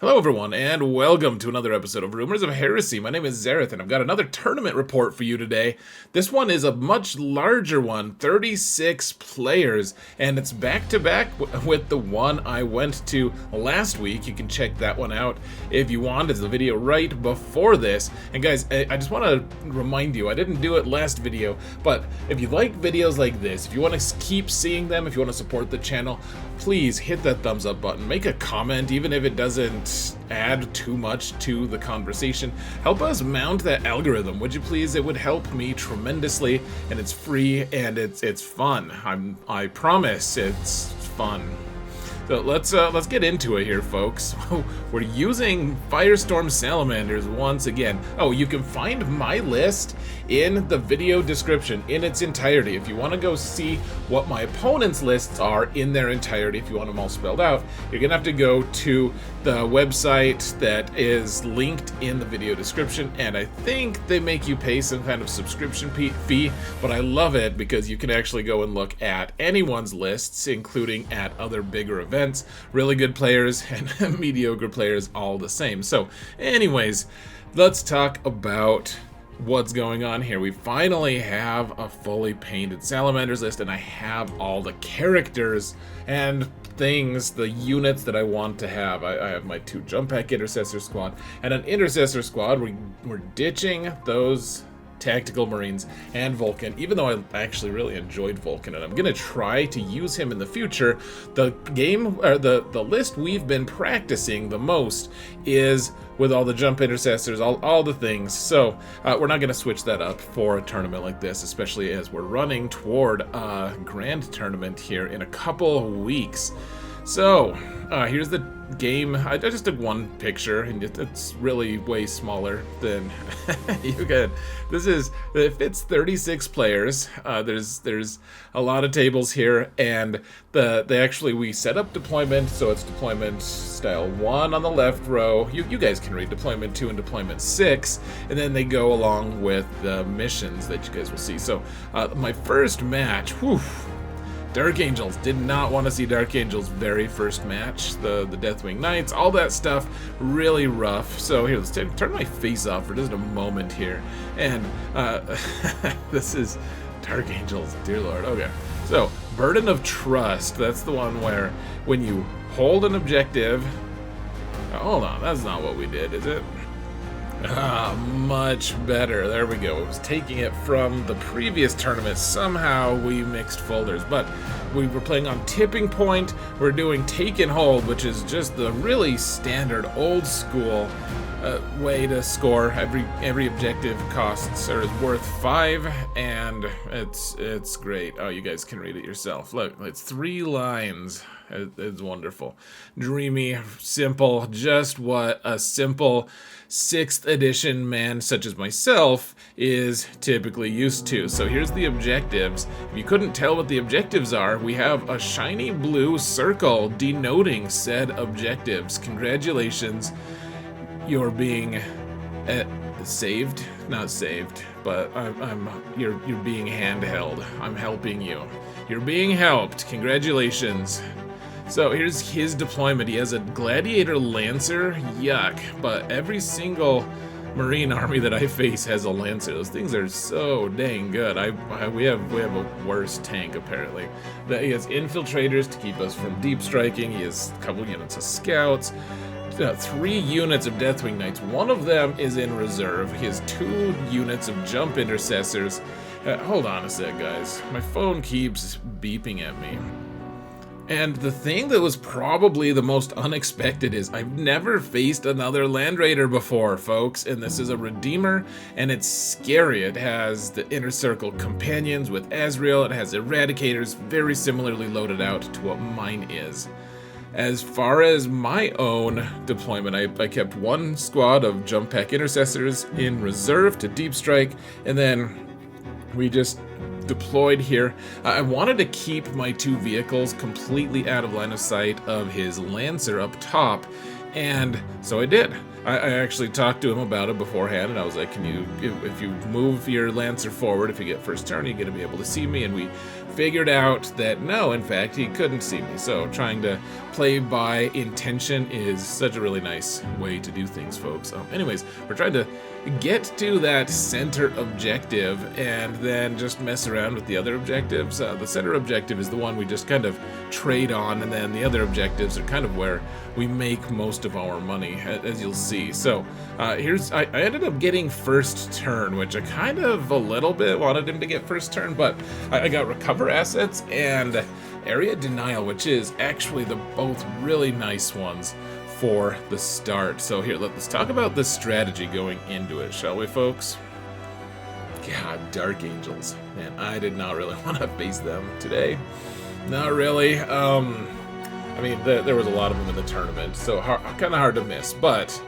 Hello everyone, and welcome to another episode of Rumors of Heresy. My name is Zareth, and I've got another tournament report for you today. This one is a much larger one, 36 players, and it's back-to-back with the one I went to last week. You can check that one out if you want. It's the video right before this. And guys, I just want to remind you, I didn't do it last video, but if you like videos like this, if you want to keep seeing them, if you want to support the channel, please hit that thumbs up button. Make a comment, even if it doesn't add too much to the conversation. Help us mount that algorithm, would you please? It would help me tremendously, and it's free and it's fun. I promise it's fun. So let's get into it here, folks. We're using Firestorm Salamanders once again. Oh, you can find my list in the video description in its entirety. If you want to go see what my opponent's lists are in their entirety, if you want them all spelled out, you're gonna have to go to the website that is linked in the video description, and I think they make you pay some kind of subscription fee, but I love it because you can actually go and look at anyone's lists, including at other bigger events. Really good players and mediocre players all the same. So anyways, let's talk about what's going on here. We finally have a fully painted Salamanders list, and I have all the characters and things, the units that I want to have. I have my 2 jump pack Intercessor Squad and an Intercessor Squad. We're ditching those Tactical Marines and Vulcan, even though I actually really enjoyed Vulcan, and I'm gonna try to use him in the future. The game, or the list we've been practicing the most is with all the jump intercessors, all the things. So we're not gonna switch that up for a tournament like this, especially as we're running toward a grand tournament here in a couple weeks. So here's the game. I just took one picture, and it's really way smaller than you can. It fits 36 players. There's a lot of tables here, and we set up deployment, so it's deployment style 1 on the left row. You guys can read deployment 2 and deployment 6, and then they go along with the missions that you guys will see. So my first match, whew, Dark Angels. Did not want to see Dark Angels' very first match. The Deathwing Knights, all that stuff, really rough. So here, let's turn my face off for just a moment here. And this is Dark Angels, dear Lord. Okay, so Burden of Trust. That's the one where when you hold an objective. Hold on, that's not what we did, is it? Much better. There we go. It was taking it from the previous tournament. Somehow we mixed folders, but we were playing on Tipping Point. We're doing Take and Hold, which is just the really standard old school way to score. Every objective costs or is worth 5, and it's great. Oh, you guys can read it yourself. Look, it's 3 lines. It's wonderful. Dreamy, simple, just what a simple 6th edition man such as myself is typically used to. So here's the objectives. If you couldn't tell what the objectives are, we have a shiny blue circle denoting said objectives. Congratulations, you're being saved. Not saved, but you're being handheld. I'm helping you. You're being helped. Congratulations. So here's his deployment. He has a Gladiator Lancer, yuck, but every single Marine army that I face has a Lancer. Those things are so dang good. We have a worse tank apparently. He has infiltrators to keep us from deep striking. He has a couple units of scouts. 3 units of Deathwing Knights. One of them is in reserve. He has 2 units of jump intercessors. Hold on a sec, guys. My phone keeps beeping at me. And the thing that was probably the most unexpected is I've never faced another Land Raider before, folks, and this is a Redeemer, and it's scary. It has the Inner Circle Companions with Azrael. It has Eradicators, very similarly loaded out to what mine is. As far as my own deployment, I kept 1 squad of jump pack intercessors in reserve to deep strike, and then we just deployed here. I wanted to keep my 2 vehicles completely out of line of sight of his Lancer up top, and so I did. I actually talked to him about it beforehand, and I was like, if you move your Lancer forward, if you get first turn, you're going to be able to see me, and we figured out that no, in fact, he couldn't see me. So trying to play by intention is such a really nice way to do things, folks. Anyways, we're trying to get to that center objective and then just mess around with the other objectives. The center objective is the one we just kind of trade on, and then the other objectives are kind of where we make most of our money, as you'll see. So I ended up getting first turn, which I kind of a little bit wanted him to get first turn, but I got recover assets and area denial, which is actually the both really nice ones for the start. So here, let's talk about the strategy going into it, shall we, folks? God, Dark Angels. Man, I did not really want to face them today. Not really. I mean, there was a lot of them in the tournament, so kind of hard to miss, but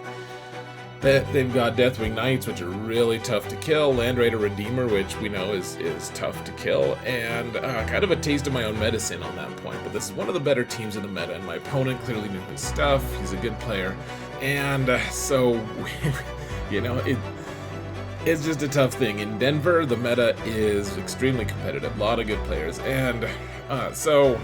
they've got Deathwing Knights, which are really tough to kill, Land Raider Redeemer, which we know is tough to kill, and kind of a taste of my own medicine on that point. But this is one of the better teams in the meta, and my opponent clearly knew his stuff. He's a good player, and so, you know, it's just a tough thing. In Denver, the meta is extremely competitive, a lot of good players, and so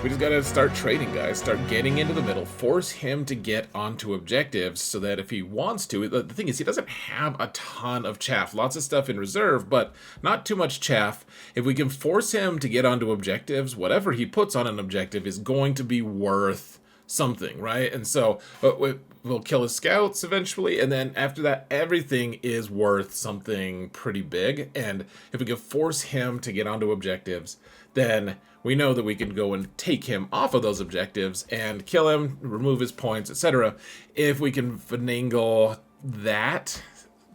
we just gotta start trading, guys. Start getting into the middle. Force him to get onto objectives so that if he wants to... The thing is, he doesn't have a ton of chaff. Lots of stuff in reserve, but not too much chaff. If we can force him to get onto objectives, whatever he puts on an objective is going to be worth something, right? And so we'll kill his scouts eventually, and then after that, everything is worth something pretty big. And if we can force him to get onto objectives, then we know that we can go and take him off of those objectives and kill him, remove his points, etc. If we can finagle that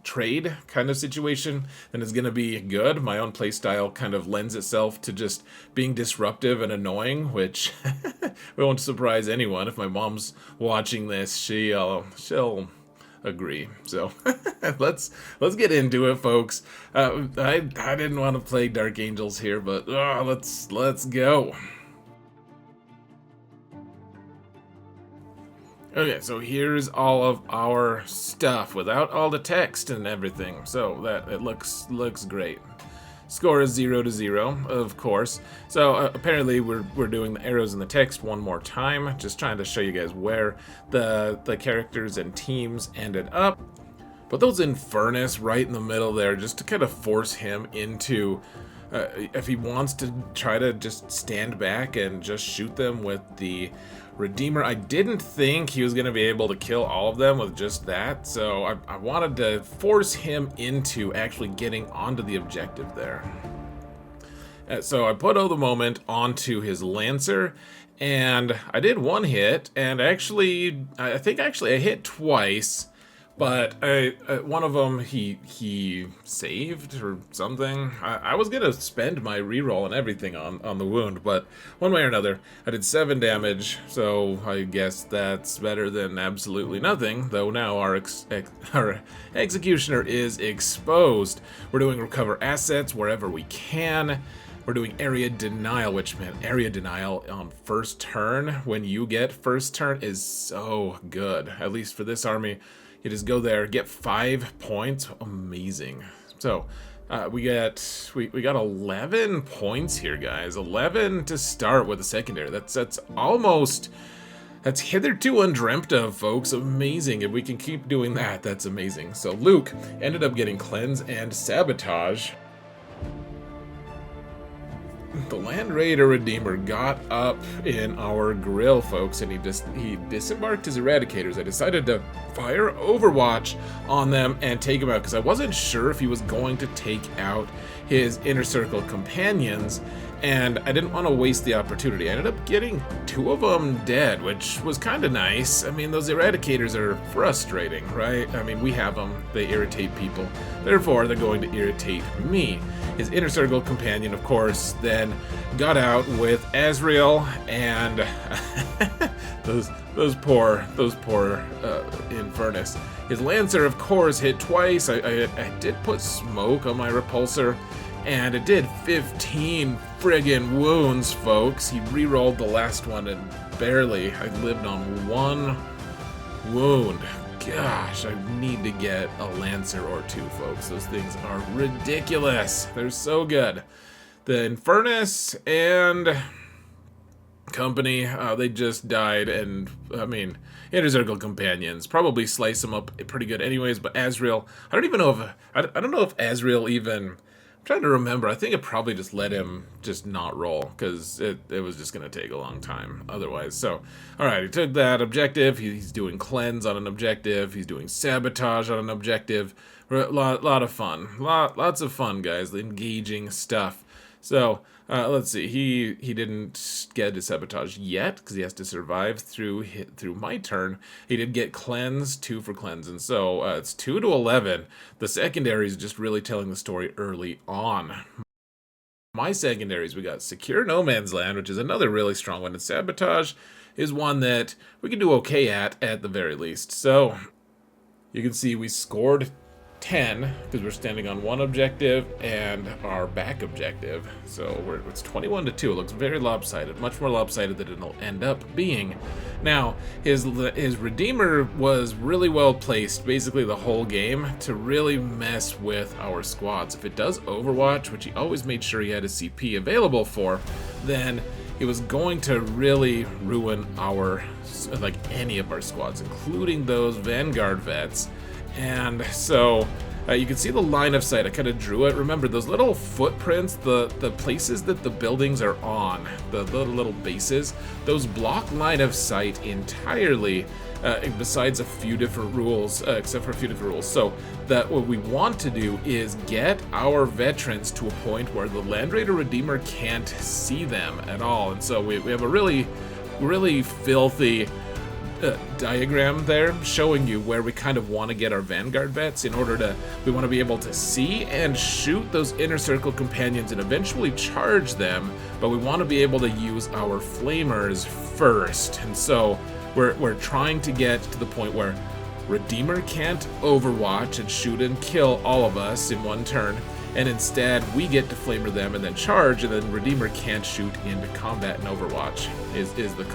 trade kind of situation, then it's going to be good. My own playstyle kind of lends itself to just being disruptive and annoying, which won't surprise anyone. If my mom's watching this, she'll agree. So let's get into it, folks. I didn't want to play Dark Angels here, but let's go. Okay, so here's all of our stuff without all the text and everything. So that it looks great. Score is 0-0, of course. So apparently we're doing the arrows and the text one more time, just trying to show you guys where the characters and teams ended up. Put those in Furnace right in the middle there, just to kind of force him into, if he wants to try to just stand back and just shoot them with the Redeemer. I didn't think he was going to be able to kill all of them with just that, so I wanted to force him into actually getting onto the objective there. So I put all the moment onto his Lancer, and I did one hit, and actually, I think I hit twice, but one of them he saved or something. I was gonna spend my reroll and everything on the wound, but one way or another, I did 7 damage, so I guess that's better than absolutely nothing, though now our Executioner is exposed. We're doing recover assets wherever we can. We're doing area denial, which, man, area denial on first turn, when you get first turn, is so good, at least for this army. You just go there, get 5 points. Amazing. So we got 11 points here, guys. 11 to start with a secondary. That's hitherto undreamt of, folks. Amazing. If we can keep doing that, that's amazing. So Luke ended up getting Cleanse and Sabotage. The Land Raider Redeemer got up in our grill, folks, and he disembarked his Eradicators. I decided to fire Overwatch on them and take him out, because I wasn't sure if he was going to take out his Inner Circle companions, and I didn't want to waste the opportunity. I ended up getting 2 of them dead, which was kind of nice. I mean, those Eradicators are frustrating, right? I mean, we have them. They irritate people. Therefore, they're going to irritate me. His Inner Circle companion, of course, then got out with Azrael, and those poor Infernus. His Lancer, of course, hit twice. I did put smoke on my repulsor, and it did 15 friggin' wounds, folks. He re-rolled the last one, and barely. I lived on 1 wound. Gosh, I need to get a Lancer or 2, folks. Those things are ridiculous. They're so good. the Infernus and company, they just died, and I mean, Intercessor companions probably slice them up pretty good anyways, but Azrael, I don't even know if, I don't know if Azrael even, I'm trying to remember, I think it probably just let him just not roll, because it was just going to take a long time otherwise. So, alright, he took that objective, he's doing cleanse on an objective, he's doing sabotage on an objective, lot of fun, lots of fun, guys, engaging stuff. So, let's see, he didn't get to sabotage yet, because he has to survive through my turn. He did get cleanse, 2 for cleanse, and so it's 2 to 11. The secondary is just really telling the story early on. My secondaries, we got Secure No Man's Land, which is another really strong one, and Sabotage is one that we can do okay at the very least. So, you can see we scored 10 because we're standing on one objective and our back objective, so it's 21 to 2. It looks very lopsided, much more lopsided than it'll end up being. Now his Redeemer was really well placed basically the whole game to really mess with our squads. If it does Overwatch, which he always made sure he had a CP available for, then it was going to really ruin our, like, any of our squads, including those Vanguard vets. And so you can see the line of sight. I kind of drew it. Remember those little footprints, the places that the buildings are on, the little bases, those block line of sight entirely, besides a few different rules, except for a few different rules. So that what we want to do is get our veterans to a point where the Land Raider Redeemer can't see them at all. And so we have a really filthy diagram there showing you where we kind of want to get our Vanguard vets in order to, we want to be able to see and shoot those inner circle companions and eventually charge them, but we want to be able to use our flamers first. And so we're trying to get to the point where Redeemer can't overwatch and shoot and kill all of us in one turn, and instead we get to flamer them and then charge, and then Redeemer can't shoot into combat and overwatch is the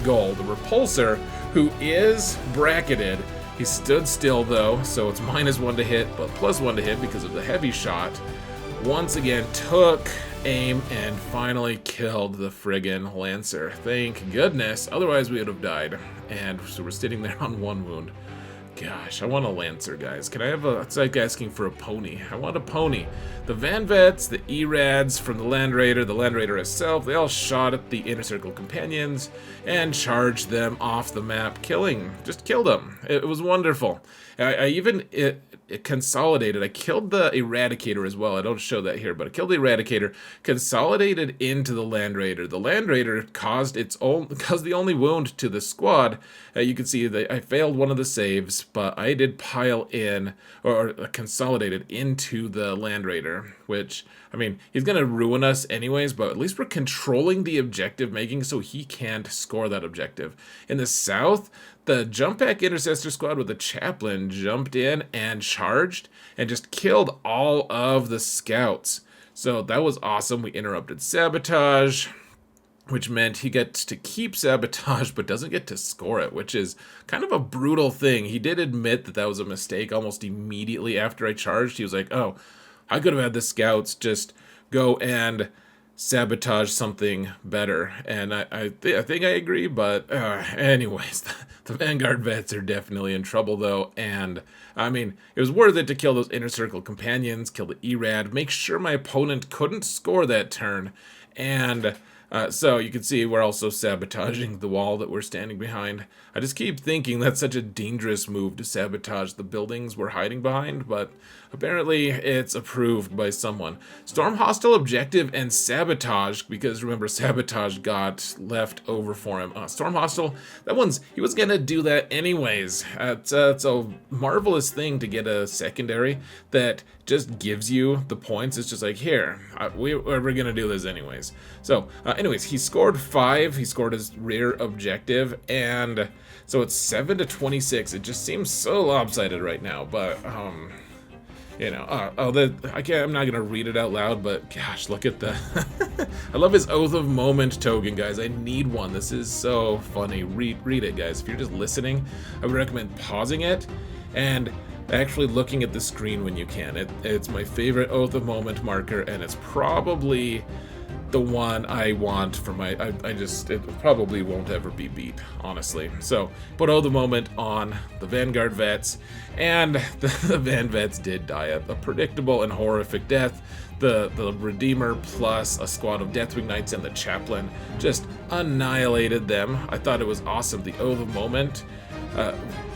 goal. The Repulsor, who is bracketed, he stood still though, so it's -1 to hit, but +1 to hit because of the heavy shot. Once again, took aim and finally killed the friggin' Lancer. Thank goodness, otherwise we would have died. And so we're sitting there on 1 wound. Gosh, I want a Lancer, guys. Can I have a... It's like asking for a pony. I want a pony. The Van Vets, the E-Rads from the Land Raider itself, they all shot at the Inner Circle companions and charged them off the map, just killed them. It was wonderful. I even consolidated. I killed the Eradicator as well. I don't show that here, but I killed the Eradicator, consolidated into the Land Raider. The Land Raider caused the only wound to the squad. You can see that I failed one of the saves, but I did pile in, or consolidated into the Land Raider, which, I mean, he's going to ruin us anyways, but at least we're controlling the objective making so he can't score that objective. In the south, the jump back Intercessor Squad with the Chaplain jumped in and charged and just killed all of the scouts. So that was awesome. We interrupted sabotage, which meant he gets to keep sabotage but doesn't get to score it, which is kind of a brutal thing. He did admit that that was a mistake almost immediately after I charged. He was like, oh, I could have had the scouts just go and sabotage something better. And I think I agree, but anyways, the Vanguard vets are definitely in trouble though. And I mean, it was worth it to kill those Inner Circle companions, kill the E-Rad, make sure my opponent couldn't score that turn. And so you can see we're also sabotaging the wall that we're standing behind. I just keep thinking that's such a dangerous move to sabotage the buildings we're hiding behind, but apparently it's approved by someone. Storm hostile objective and sabotage, because remember, sabotage got left over for him. Storm hostile, he was gonna do that anyways. It's a marvelous thing to get a secondary that just gives you the points. It's just like, here, we're gonna do this anyways. So anyways, he scored 5, he scored his rear objective, and so it's 7 to 26. It just seems so lopsided right now, but you know, I'm not gonna read it out loud, but gosh, look at the I love his Oath of Moment token, guys. I need one. This is so funny. Read it, guys. If you're just listening, I would recommend pausing it and actually looking at the screen when you can. It's my favorite Oath of Moment marker, and it's probably the one I want for my, it probably won't ever be beat, honestly. So, put Oath of Moment on the Vanguard vets, and the Van vets did die a predictable and horrific death. The Redeemer plus a squad of Deathwing Knights and the Chaplain just annihilated them. I thought it was awesome. The Oath of Moment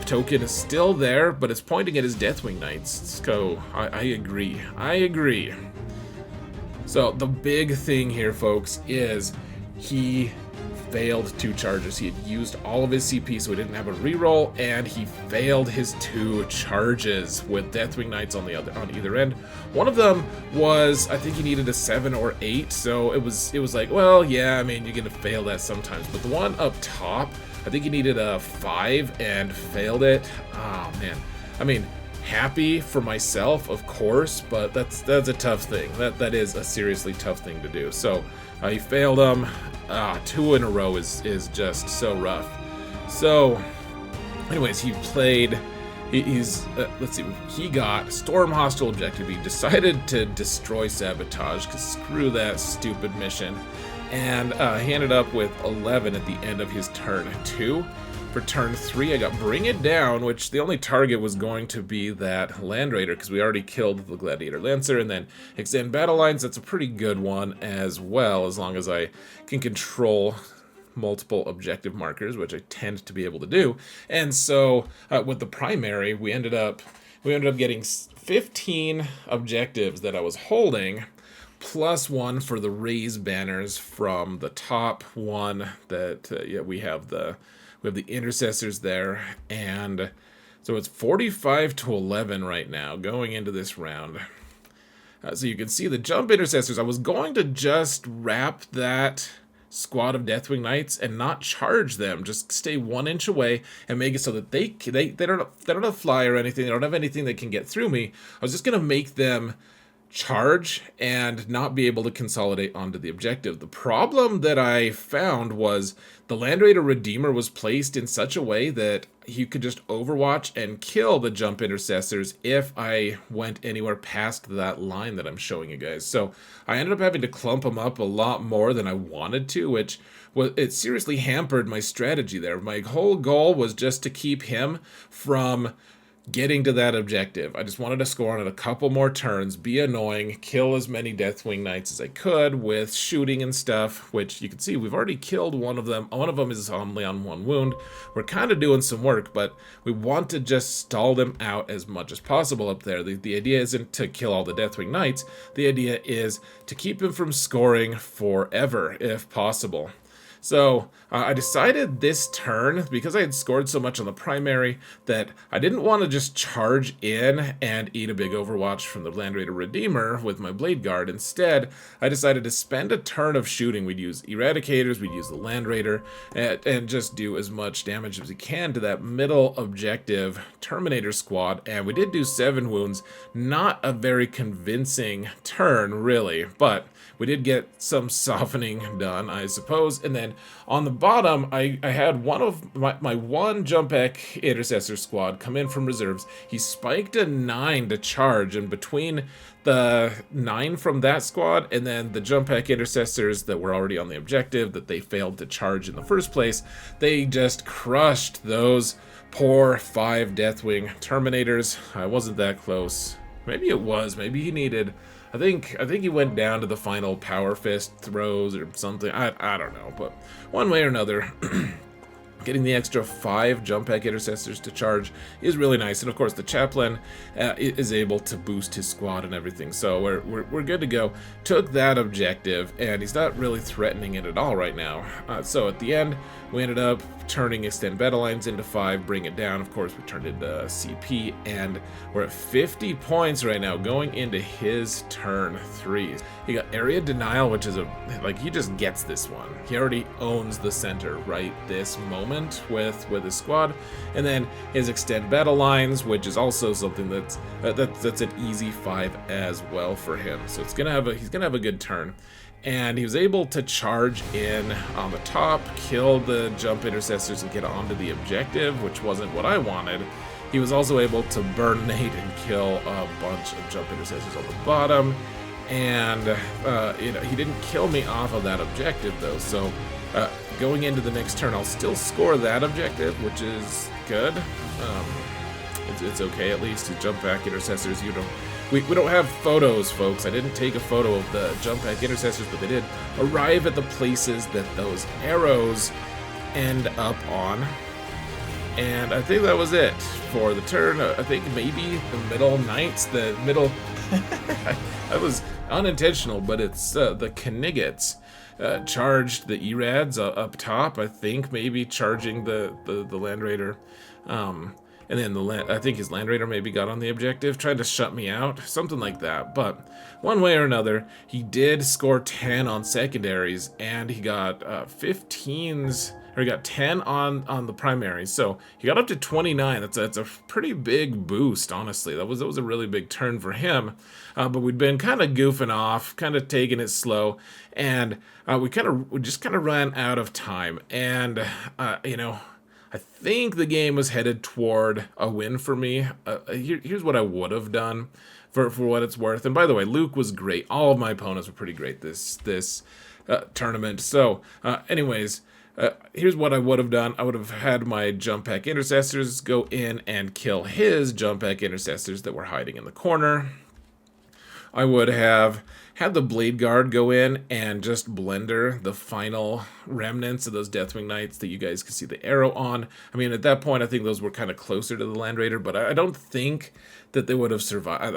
token is still there, but it's pointing at his Deathwing Knights. So, I agree. I agree. So the big thing here, folks, is he failed 2 charges. He had used all of his CP, so he didn't have a reroll, and he failed his 2 charges with Deathwing Knights on either end. One of them was, I think he needed a 7 or 8, so it was like, well, yeah, I mean, you're gonna fail that sometimes. But the one up top, I think he needed a 5 and failed it. Oh man, I mean, happy for myself, of course, but that's a tough thing. That is a seriously tough thing to do. So he failed them. 2 in a row is just so rough. So anyways, he played, let's see, he got Storm Hostile Objective. He decided to destroy Sabotage, because screw that stupid mission, and he ended up with 11 at the end of his turn 2. For turn 3, I got Bring It Down, which the only target was going to be that Land Raider, because we already killed the Gladiator Lancer, and then Extend Battle Lines. That's a pretty good one as well, as long as I can control multiple objective markers, which I tend to be able to do. And so with the primary, we ended up getting 15 objectives that I was holding, plus 1 for the raise banners from the top one that we have the Intercessors there, and so it's 45 to 11 right now going into this round. So you can see the jump Intercessors. I was going to just wrap that squad of Deathwing Knights and not charge them, just stay 1 inch away and make it so that they don't have fly or anything. They don't have anything that can get through me. I was just gonna make them charge and not be able to consolidate onto the objective. The problem that I found was the Land Raider Redeemer was placed in such a way that he could just overwatch and kill the jump Intercessors if I went anywhere past that line that I'm showing you guys. So I ended up having to clump them up a lot more than I wanted to, which it seriously hampered my strategy there. My whole goal was just to keep him from getting to that objective. I just wanted to score on it a couple more turns, be annoying, kill as many Deathwing Knights as I could with shooting and stuff, which you can see we've already killed one of them. One of them is only on 1 wound. We're kind of doing some work, but we want to just stall them out as much as possible up there. The idea isn't to kill all the Deathwing Knights. The idea is to keep him from scoring forever, if possible. So I decided this turn, because I had scored so much on the primary, that I didn't want to just charge in and eat a big overwatch from the Land Raider Redeemer with my Blade Guard. Instead, I decided to spend a turn of shooting. We'd use Eradicators, we'd use the Land Raider, and just do as much damage as we can to that middle objective Terminator squad. And we did do 7 wounds. Not a very convincing turn, really, but we did get some softening done, I suppose. And then on the bottom, I had one of my one jump pack Intercessor squad come in from reserves. He spiked a 9 to charge, and between the 9 from that squad and then the jump pack Intercessors that were already on the objective that they failed to charge in the first place, they just crushed those poor 5 Deathwing Terminators. I wasn't that close. Maybe it was. Maybe he needed, I think he went down to the final power fist throws or something. I don't know, but one way or another, getting the extra 5 jump pack Intercessors to charge is really nice. And of course, the Chaplain is able to boost his squad and everything. So we're good to go. Took that objective, and he's not really threatening it at all right now. So at the end, we ended up turning Extend Battle Lines into 5, Bring It Down. Of course, we turned into CP, and we're at 50 points right now going into his turn 3. He got Area Denial, which is he just gets this one. He already owns the center right this moment with his squad. And then his Extend Battle Lines, which is also something that's an easy 5 as well for him. So he's gonna have a good turn. And he was able to charge in on the top, kill the jump Intercessors, and get onto the objective, which wasn't what I wanted. he was also able to burn nade and kill a bunch of jump intercessors on the bottom. And he didn't kill me off of that objective though, so going into the next turn I'll still score that objective, which is good. It's okay, at least to jump back intercessors. We don't have photos, folks. I didn't take a photo of the jump back intercessors, but they did arrive at the places that those arrows end up on. And I think that was it for the turn. I think maybe the middle knights, the middle that was unintentional, but it's the Knights charged the Erads up top. I think maybe charging the Land Raider, and then I think his Land Raider maybe got on the objective, tried to shut me out, something like that. But one way or another, he did score 10 on secondaries, and he got 15s. Or he got 10 on the primaries, so he got up to 29. That's a pretty big boost, honestly. That was a really big turn for him. But we'd been kind of goofing off, kind of taking it slow, and we just kind of ran out of time. And I think the game was headed toward a win for me. Here's what I would have done for what it's worth. And by the way, Luke was great. All of my opponents were pretty great this tournament. So, anyways. Here's what I would have done. I would have had my jump pack intercessors go in and kill his jump pack intercessors that were hiding in the corner. I would have had the blade guard go in and just blender the final remnants of those Deathwing Knights that you guys can see the arrow on. I mean, at that point, I think those were kind of closer to the Land Raider, but I don't think that they would have survived.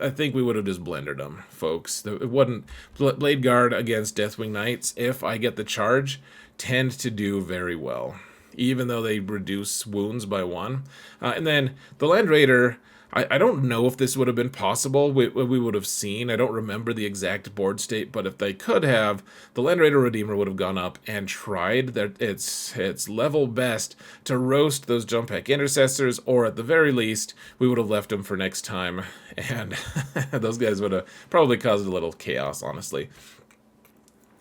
I think we would have just blendered them, folks. It wasn't blade guard against Deathwing Knights. If I get the charge, tend to do very well, even though they reduce wounds by 1. And then the Land Raider, I don't know if this would have been possible. We would have seen. I don't remember the exact board state, but if they could have, the Land Raider Redeemer would have gone up and tried its level best to roast those jump pack intercessors, or at the very least, we would have left them for next time, and those guys would have probably caused a little chaos, honestly.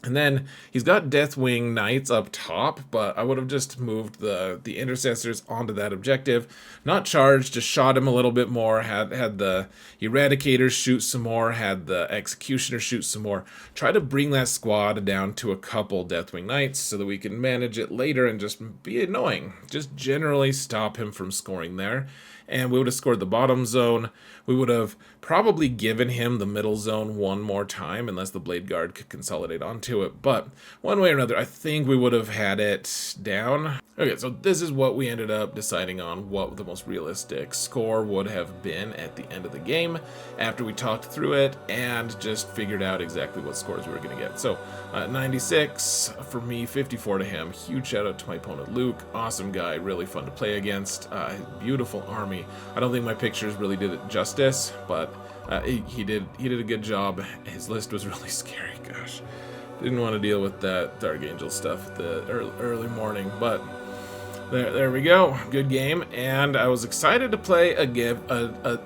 And then he's got Deathwing Knights up top, but I would have just moved the intercessors onto that objective. Not charged, just shot him a little bit more, had the Eradicators shoot some more, had the Executioner shoot some more. Try to bring that squad down to a couple Deathwing Knights so that we can manage it later and just be annoying. Just generally stop him from scoring there. And we would have scored the bottom zone. We would have probably given him the middle zone one more time, unless the Blade Guard could consolidate onto it. But one way or another, I think we would have had it down. Okay, so this is what we ended up deciding on what the most realistic score would have been at the end of the game after we talked through it and just figured out exactly what scores we were going to get. So 96 for me, 54 to him. Huge shout out to my opponent Luke. Awesome guy, really fun to play against. Beautiful army. I don't think my pictures really did it justice, but he did a good job. His list was really scary. Gosh, didn't want to deal with that Dark Angel stuff the early morning, but there we go. Good game, and I was excited to play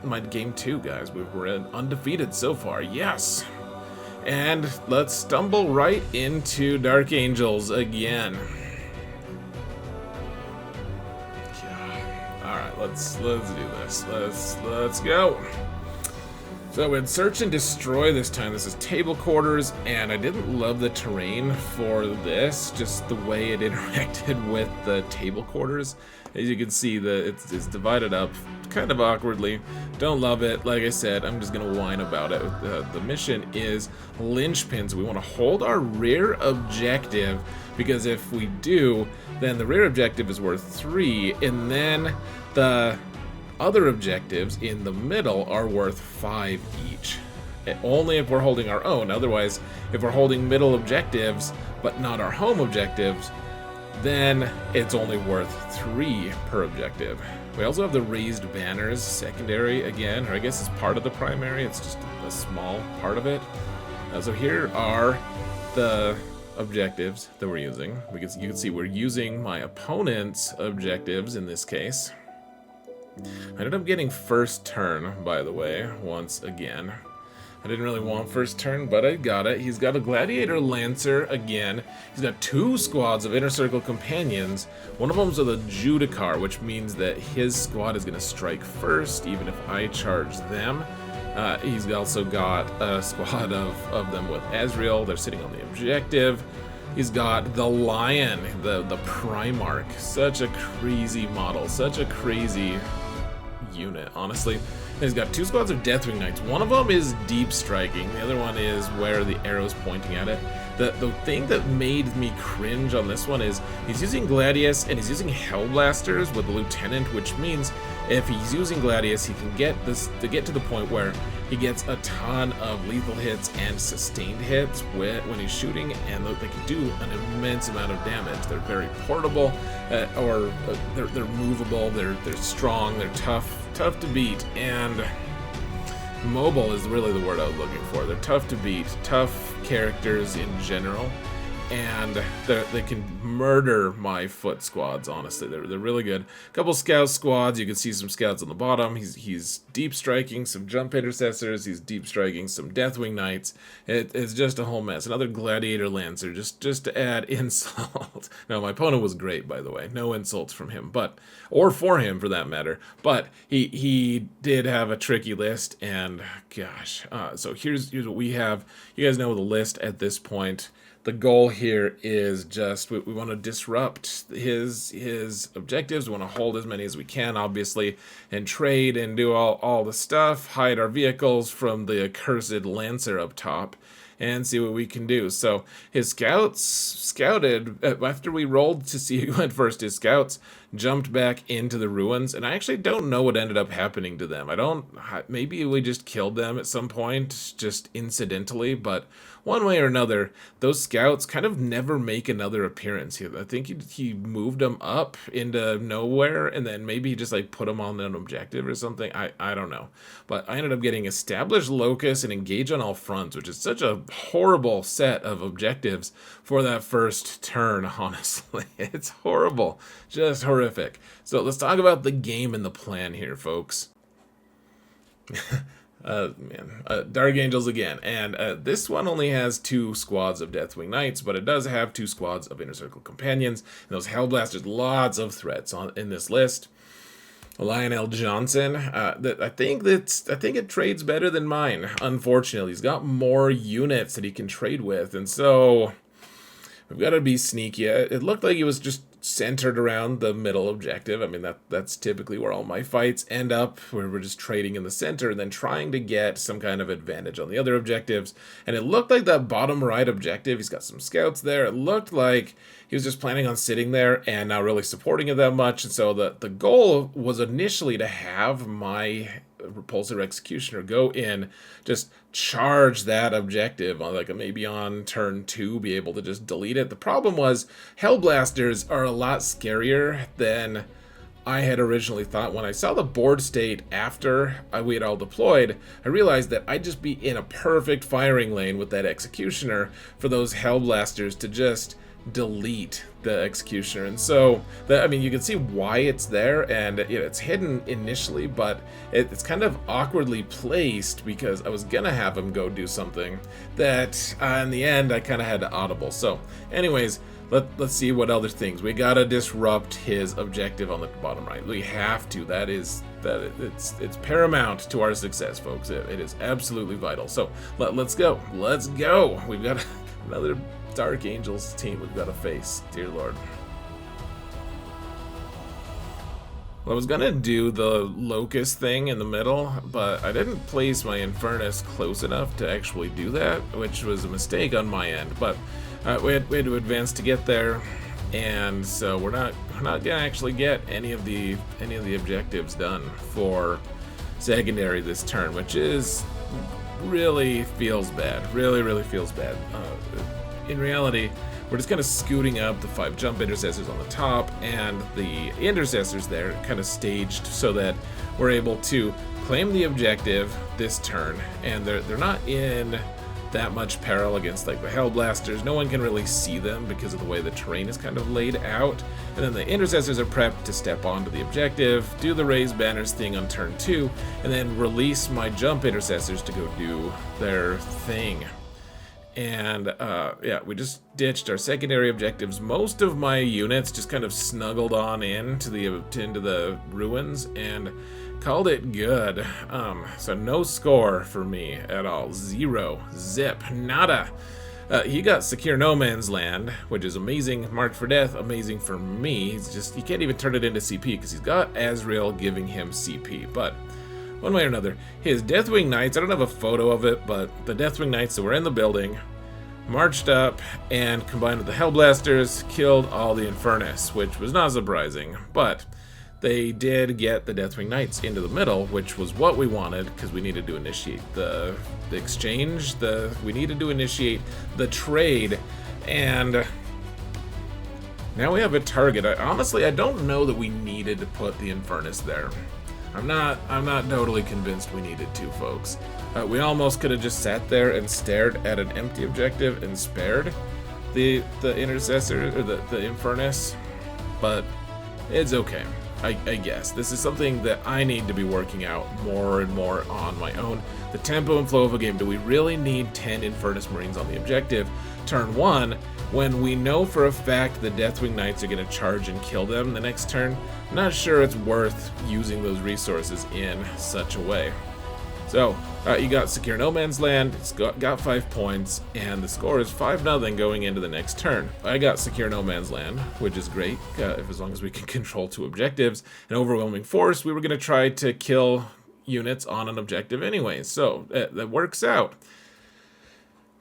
my game 2, guys. We're undefeated so far. Yes. And let's stumble right into Dark Angels again. Alright, let's do this. Let's go. So we had Search and Destroy this time. This is table quarters, and I didn't love the terrain for this, just the way it interacted with the table quarters. As you can see, it's divided up kind of awkwardly. Don't love it. Like I said, I'm just going to whine about it. The mission is linchpins. We want to hold our rear objective, because if we do, then the rear objective is worth 3, and then the other objectives in the middle are worth 5 each. Only if we're holding our own. Otherwise, if we're holding middle objectives but not our home objectives, then it's only worth 3 per objective. We also have the raised banners secondary again, or I guess it's part of the primary. It's just a small part of it. So here are the objectives that we're using. You can see we're using my opponent's objectives in this case. I ended up getting first turn, by the way, once again. I didn't really want first turn, but I got it. He's got a Gladiator Lancer again. He's got 2 squads of Inner Circle Companions. One of them's with a Judicar, which means that his squad is going to strike first, even if I charge them. He's also got a squad of them with Azrael. They're sitting on the objective. He's got the Lion, the Primarch. Such a crazy model, such a crazy unit, honestly. He's got 2 squads of Deathwing Knights. One of them is deep striking. The other one is where the arrow's pointing at it. The thing that made me cringe on this one is he's using Gladius and he's using Hellblasters with the Lieutenant, which means if he's using Gladius, he can get to the point where he gets a ton of lethal hits and sustained hits when he's shooting, and they can do an immense amount of damage. They're very portable, they're movable, they're strong, they're tough to beat, and mobile is really the word I was looking for. They're tough to beat, tough characters in general, and they can murder my foot squads, honestly. They're really good. A couple scout squads, you can see some scouts on the bottom. He's deep striking some jump intercessors, he's deep striking some Deathwing Knights. It's just a whole mess. Another Gladiator Lancer, just to add insult. No, my opponent was great, by the way. No insults from him, or for him for that matter. But he did have a tricky list, and gosh. So here's what we have. You guys know the list at this point. The goal here is just we want to disrupt his objectives. We want to hold as many as we can, obviously, and trade and do all the stuff, hide our vehicles from the accursed Lancer up top, and see what we can do. So his scouts scouted, after we rolled to see who went first, his scouts jumped back into the ruins, and I actually don't know what ended up happening to them. Maybe we just killed them at some point, just incidentally, but one way or another, those scouts kind of never make another appearance here. I think he moved them up into nowhere, and then maybe he just like put them on an objective or something. I don't know. But I ended up getting Establish Locus and Engage on All Fronts, which is such a horrible set of objectives for that first turn, honestly. It's horrible. Just horrific. So let's talk about the game and the plan here, folks. Dark Angels again, and this one only has 2 squads of Deathwing Knights, but it does have 2 squads of Inner Circle Companions, and those Hellblasters, lots of threats in this list. Lionel Johnson, I think it trades better than mine, unfortunately. He's got more units that he can trade with, and so we've got to be sneaky. It looked like he was just centered around the middle objective. I mean, that's typically where all my fights end up, where we're just trading in the center and then trying to get some kind of advantage on the other objectives. And it looked like that bottom right objective, he's got some scouts there. It looked like he was just planning on sitting there and not really supporting it that much. And so the goal was initially to have my Repulsor Executioner go in, just charge that objective on maybe on turn 2, be able to just delete it. The problem was Hellblasters are a lot scarier than I had originally thought. When I saw the board state after we had all deployed, I realized that I'd just be in a perfect firing lane with that Executioner for those Hellblasters to just delete the Executioner. And so you can see why it's there, and it's hidden initially, but it's kind of awkwardly placed because I was gonna have him go do something that in the end I kind of had to audible. So anyways, let's see what other things. We gotta disrupt his objective on the bottom right. We have to. It's paramount to our success, folks. It is absolutely vital. So let's go. We've got another Dark Angels team we've got to face, dear Lord. Well, I was gonna do the Locust thing in the middle, but I didn't place my Infernus close enough to actually do that, which was a mistake on my end. But we had to advance to get there, and so we're not gonna actually get any of the objectives done for secondary this turn, which is really feels bad. Really feels bad. In reality, we're just kind of scooting up the 5 jump intercessors on the top, and the intercessors there kind of staged so that we're able to claim the objective this turn, and they're not in that much peril against like the Hellblasters. No one can really see them because of the way the terrain is kind of laid out. And then the Intercessors are prepped to step onto the objective, do the raise banners thing on turn 2, and then release my jump Intercessors to go do their thing. And yeah, we just ditched our secondary objectives. Most of my units just kind of snuggled on into the ruins and called it good. So no score for me at all. 0, zip, nada. He got Secure No Man's Land, which is amazing. Marked for Death, amazing for me. He can't even turn it into CP because he's got Azrael giving him CP. But one way or another, his Deathwing Knights, I don't have a photo of it, but the Deathwing Knights that were in the building marched up and combined with the Hellblasters, killed all the Infernus, which was not surprising, but they did get the Deathwing Knights into the middle, which was what we wanted, because we needed to initiate the exchange, we needed to initiate the trade, and now we have a target. Honestly, I don't know that we needed to put the Infernus there. I'm not totally convinced we needed to, folks. We almost could have just sat there and stared at an empty objective and spared the Intercessor, or the Infernus, but it's okay. I guess. This is something that I need to be working out more and more on my own. The tempo and flow of a game. Do we really need 10 Infernus Marines on the objective turn 1 when we know for a fact the Deathwing Knights are going to charge and kill them the next turn? I'm not sure it's worth using those resources in such a way. So, you got Secure No Man's Land, it's got 5 points, and the score is 5-0 going into the next turn. I got Secure No Man's Land, which is great, as long as we can control 2 objectives. An overwhelming force, we were going to try to kill units on an objective anyway, so that works out.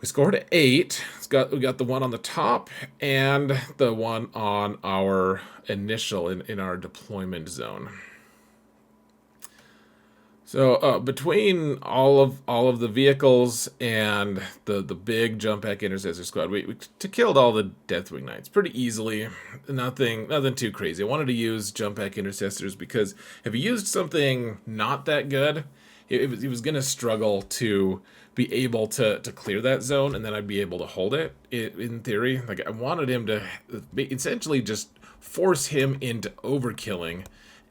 We scored 8. We got the one on the top and the one on our initial in our deployment zone. So between all of the vehicles and the big jump pack Intercessor Squad, we killed all the Deathwing Knights pretty easily. Nothing too crazy. I wanted to use jump pack Intercessors because if he used something not that good, he was gonna struggle to be able to clear that zone, and then I'd be able to hold it. In theory, like I wanted him to essentially just force him into overkilling.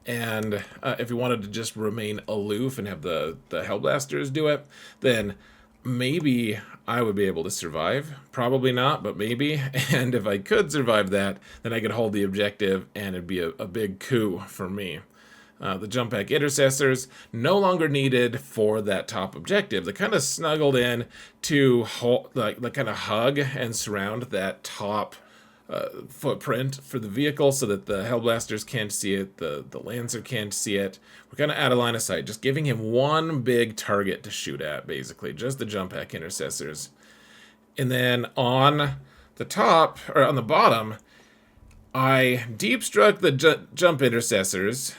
And if he wanted to just remain aloof and have the Hellblasters do it, then maybe I would be able to survive. Probably not, but maybe. And if I could survive that, then I could hold the objective, and it'd be a big coup for me. The jump pack Intercessors no longer needed for that top objective. They kind of snuggled in to kind of hug and surround that top footprint for the vehicle so that the Hellblasters can't see it, the Lancer can't see it. We're kind of out of line of sight, just giving him one big target to shoot at, basically, just the jump pack Intercessors. And then on the top, or on the bottom, I deep struck the jump Intercessors,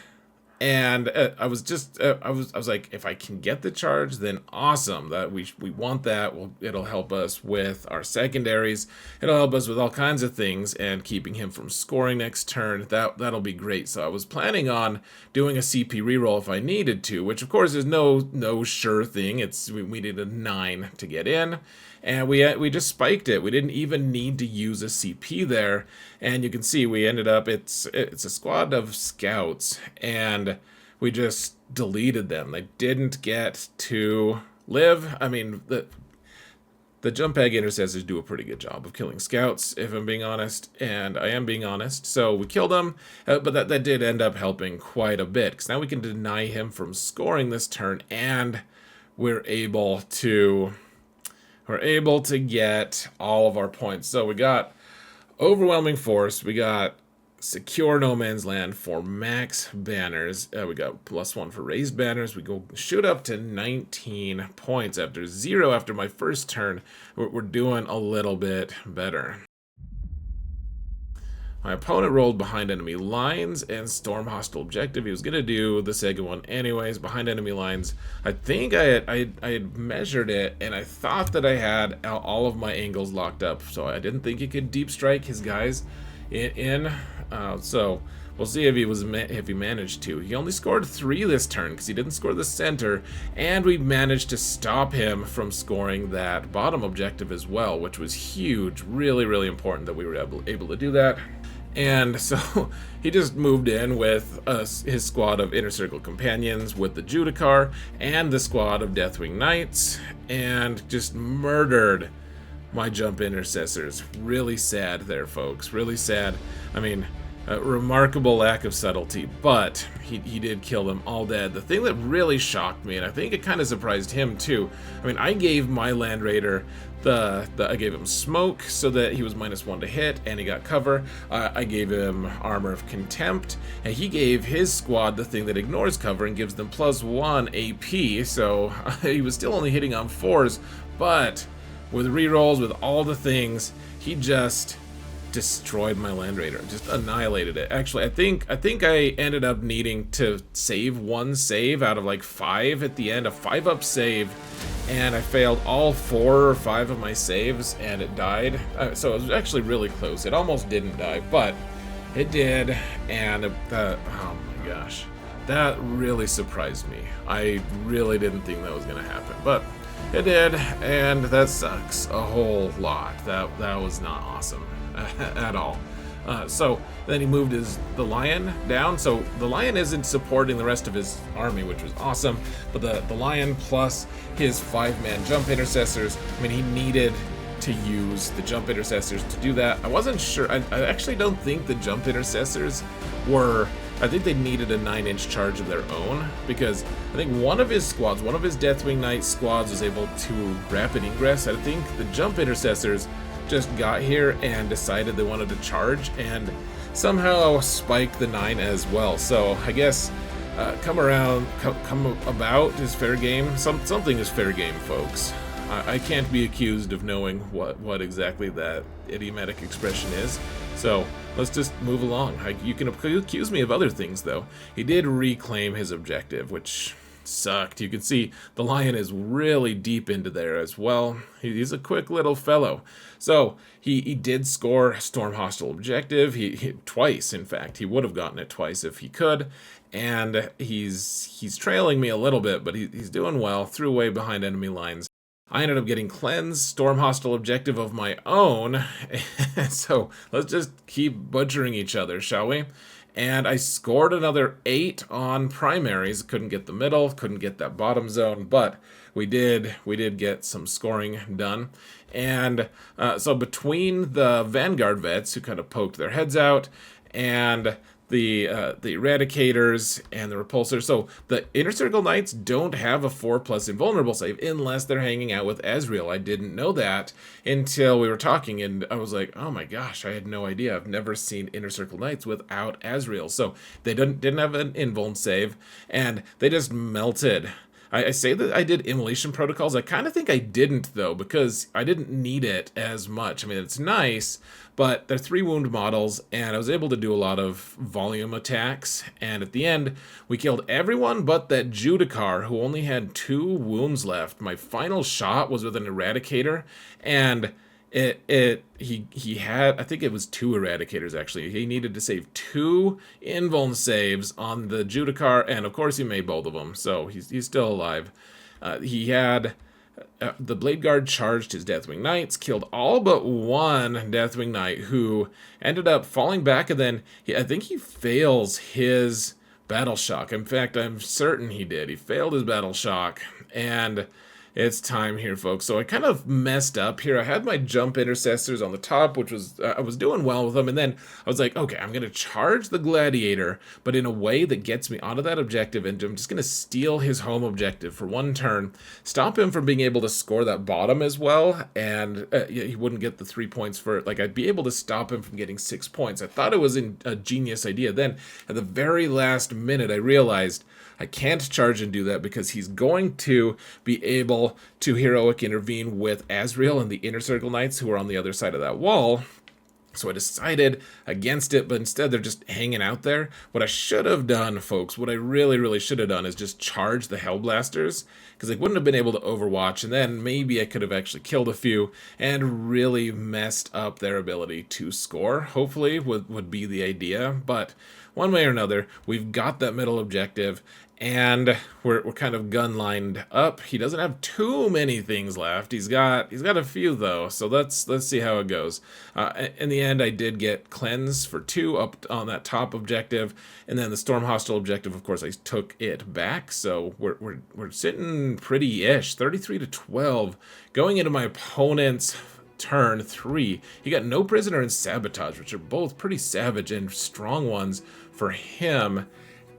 and I was like, if I can get the charge, then awesome. That we want that. It'll help us with our secondaries. It'll help us with all kinds of things, and keeping him from scoring next turn. That'll be great. So I was planning on doing a CP reroll if I needed to, which of course is no sure thing. We needed a 9 to get in. And we just spiked it. We didn't even need to use a CP there. And you can see we ended up, it's a squad of scouts, and we just deleted them. They didn't get to live. I mean, the jump pack Intercessors do a pretty good job of killing scouts, if I'm being honest, and I am being honest. So we killed them, but that did end up helping quite a bit, because now we can deny him from scoring this turn, and we're able to get all of our points. So we got overwhelming force, we got secure no man's land for max banners, we got +1 for raised banners. We go shoot up to 19 points after 0 after my first turn. We're doing a little bit better. My opponent rolled behind enemy lines and storm hostile objective. He was going to do the second one anyways, behind enemy lines. I think I had measured it, and I thought that I had all of my angles locked up, so I didn't think he could deep strike his guys in. So We'll see if he managed to. He only scored 3 this turn because he didn't score the center, and we managed to stop him from scoring that bottom objective as well, which was huge. Really, really important that we were able to do that. And so he just moved in with his squad of Inner Circle Companions with the Judicar and the squad of Deathwing Knights, and just murdered my jump intercessors. Really sad there, folks. Really sad. I mean, a remarkable lack of subtlety, but he did kill them all dead. The thing that really shocked me, and I think it kind of surprised him too, I mean, I gave my Land Raider I gave him smoke so that he was -1 to hit and he got cover. I gave him Armor of Contempt, and he gave his squad the thing that ignores cover and gives them +1 AP, so he was still only hitting on 4s, but with rerolls, with all the things, he just destroyed my Land Raider, just annihilated it. Actually, I think I ended up needing to save 1 save out of like 5 at the end, a 5-up save, and I failed all 4 or 5 of my saves, and it died. So it was actually really close. It almost didn't die, but it did, and oh my gosh, that really surprised me. I really didn't think that was gonna happen, but it did, and that sucks a whole lot. That was not awesome at all. So then he moved the Lion down, so the Lion isn't supporting the rest of his army, which was awesome, but the Lion plus his 5-man jump intercessors, I mean, he needed to use the jump intercessors to do that. I wasn't sure, I actually don't think the jump intercessors were, I think they needed a 9-inch charge of their own, because I think one of his Deathwing Knight squads was able to rapid ingress. I think the jump intercessors just got here and decided they wanted to charge and somehow spike the 9 as well. So I guess come about is fair game. Something is fair game, folks. I can't be accused of knowing what exactly that idiomatic expression is. So let's just move along. You can accuse me of other things, though. He did reclaim his objective, which sucked. You can see the Lion is really deep into there as well. He's a quick little fellow. So he did score Storm Hostile objective. He twice, in fact. He would have gotten it twice if he could. And he's trailing me a little bit, but he's doing well. Threw away behind enemy lines. I ended up getting Cleanse, Storm Hostile objective of my own. So let's just keep butchering each other, shall we? And I scored another 8 on primaries. Couldn't get the middle, couldn't get that bottom zone, but we did get some scoring done. And so between the Vanguard vets who kind of poked their heads out and the Eradicators and the Repulsors. So the Inner Circle Knights don't have a 4+ invulnerable save unless they're hanging out with Ezreal. I didn't know that until we were talking, and I was like, oh my gosh, I had no idea. I've never seen Inner Circle Knights without Ezreal. So they didn't have an invuln save, and they just melted. I say that I did Immolation Protocols. I kind of think I didn't, though, because I didn't need it as much. I mean, it's nice, but they're 3-wound models, and I was able to do a lot of volume attacks, and at the end, we killed everyone but that Judicar, who only had 2 wounds left. My final shot was with an Eradicator, and he had, I think it was 2 Eradicators, actually. He needed to save 2 invuln saves on the Judicar, and of course he made both of them, so he's still alive. He had the Blade Guard charged his Deathwing Knights, killed all but one Deathwing Knight, who ended up falling back, and then I think he fails his Battle Shock. In fact, I'm certain he did. He failed his Battle Shock, and it's time here, folks. So I kind of messed up here. I had my jump intercessors on the top, which was, I was doing well with them, and then I was like, okay, I'm going to charge the Gladiator, but in a way that gets me onto that objective, and I'm just going to steal his home objective for 1 turn, stop him from being able to score that bottom as well, and he wouldn't get the 3 points for it. Like, I'd be able to stop him from getting 6 points. I thought it was a genius idea. Then, at the very last minute, I realized I can't charge and do that because he's going to be able to heroic intervene with Azrael and the Inner Circle Knights who are on the other side of that wall. So I decided against it, but instead they're just hanging out there. What I should have done, folks, what I really should have done is just charge the Hellblasters, because they wouldn't have been able to overwatch, and then maybe I could have actually killed a few and really messed up their ability to score, hopefully, would be the idea. But one way or another, we've got that middle objective, and we're kind of gun lined up. He doesn't have too many things left. He's got a few though, so let's see how it goes. In the end, I did get cleanse for 2 up on that top objective, and then the storm hostile objective. Of course, I took it back, so we're sitting pretty-ish, 33-12, going into my opponent's turn 3. He got no prisoner and sabotage, which are both pretty savage and strong ones for him.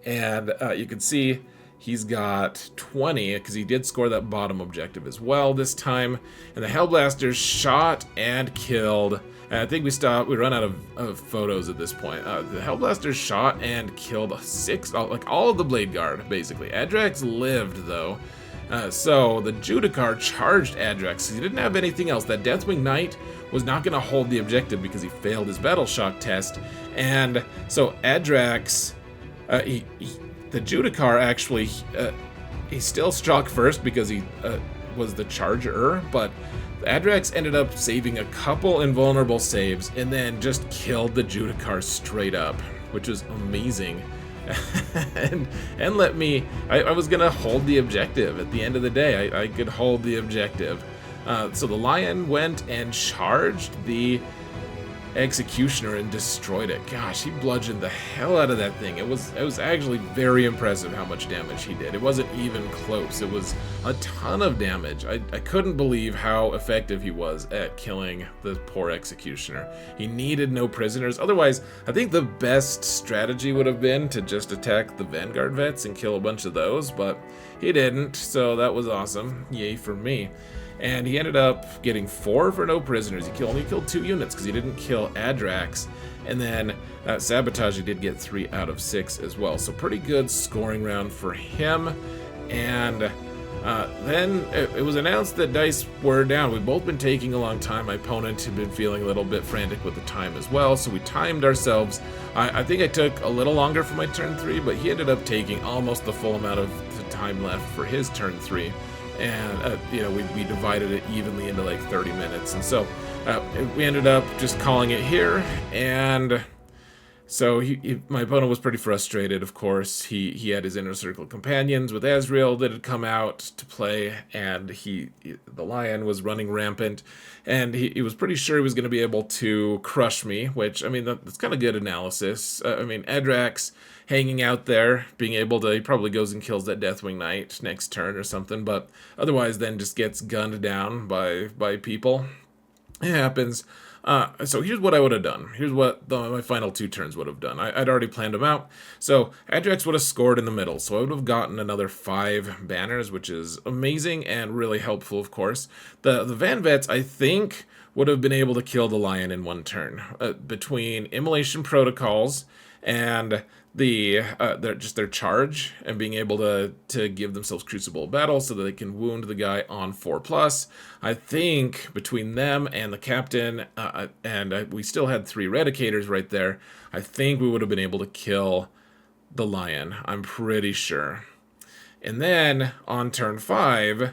And you can see he's got 20 because he did score that bottom objective as well this time. And the Hellblasters shot and killed. And I think we run out of photos at this point. The Hellblasters shot and killed 6, like all of the Blade Guard, basically. Adrax lived, though. So the Judicar charged Adrax. He didn't have anything else. That Deathwing Knight was not going to hold the objective because he failed his Battle Shock test. And so Adrax... the Judicar actually, he still struck first because he was the charger, but Adrax ended up saving a couple invulnerable saves and then just killed the Judicar straight up, which was amazing. and let me, I was gonna hold the objective at the end of the day. I could hold the objective. So the Lion went and charged the Executioner and destroyed it. Gosh, he bludgeoned the hell out of that thing. It was actually very impressive how much damage he did. It wasn't even close. It was a ton of damage. I couldn't believe how effective he was at killing the poor Executioner. He needed no prisoners. Otherwise, I think the best strategy would have been to just attack the Vanguard vets and kill a bunch of those, but he didn't, so that was awesome. Yay for me. And he ended up getting 4 for no prisoners. He only killed 2 units because he didn't kill Adrax. And then Sabotage, he did get 3 out of 6 as well. So pretty good scoring round for him. And then it was announced that dice were down. We've both been taking a long time. My opponent had been feeling a little bit frantic with the time as well. So we timed ourselves. I think I took a little longer for my turn 3, but he ended up taking almost the full amount of the time left for his turn 3. And, we divided it evenly into like 30 minutes. And so we ended up just calling it here. And so my opponent was pretty frustrated, of course. He had his Inner Circle companions with Azrael that had come out to play. And the Lion was running rampant. And he was pretty sure he was going to be able to crush me, which, I mean, that's kind of good analysis. Adrax hanging out there, being able to, he probably goes and kills that Deathwing Knight next turn or something, but otherwise then just gets gunned down by people. It happens. So here's what I would have done. Here's what my final 2 turns would have done. I'd already planned them out. So Adrax would have scored in the middle. So I would have gotten another 5 banners, which is amazing and really helpful, of course. The Van Vets, I think, would have been able to kill the Lion in 1 turn. Between Immolation Protocols and their charge and being able to give themselves Crucible Battle so that they can wound the guy on 4+. I think between them and the captain, we still had 3 Eradicators right there, I think we would have been able to kill the Lion. I'm pretty sure. And then on turn 5,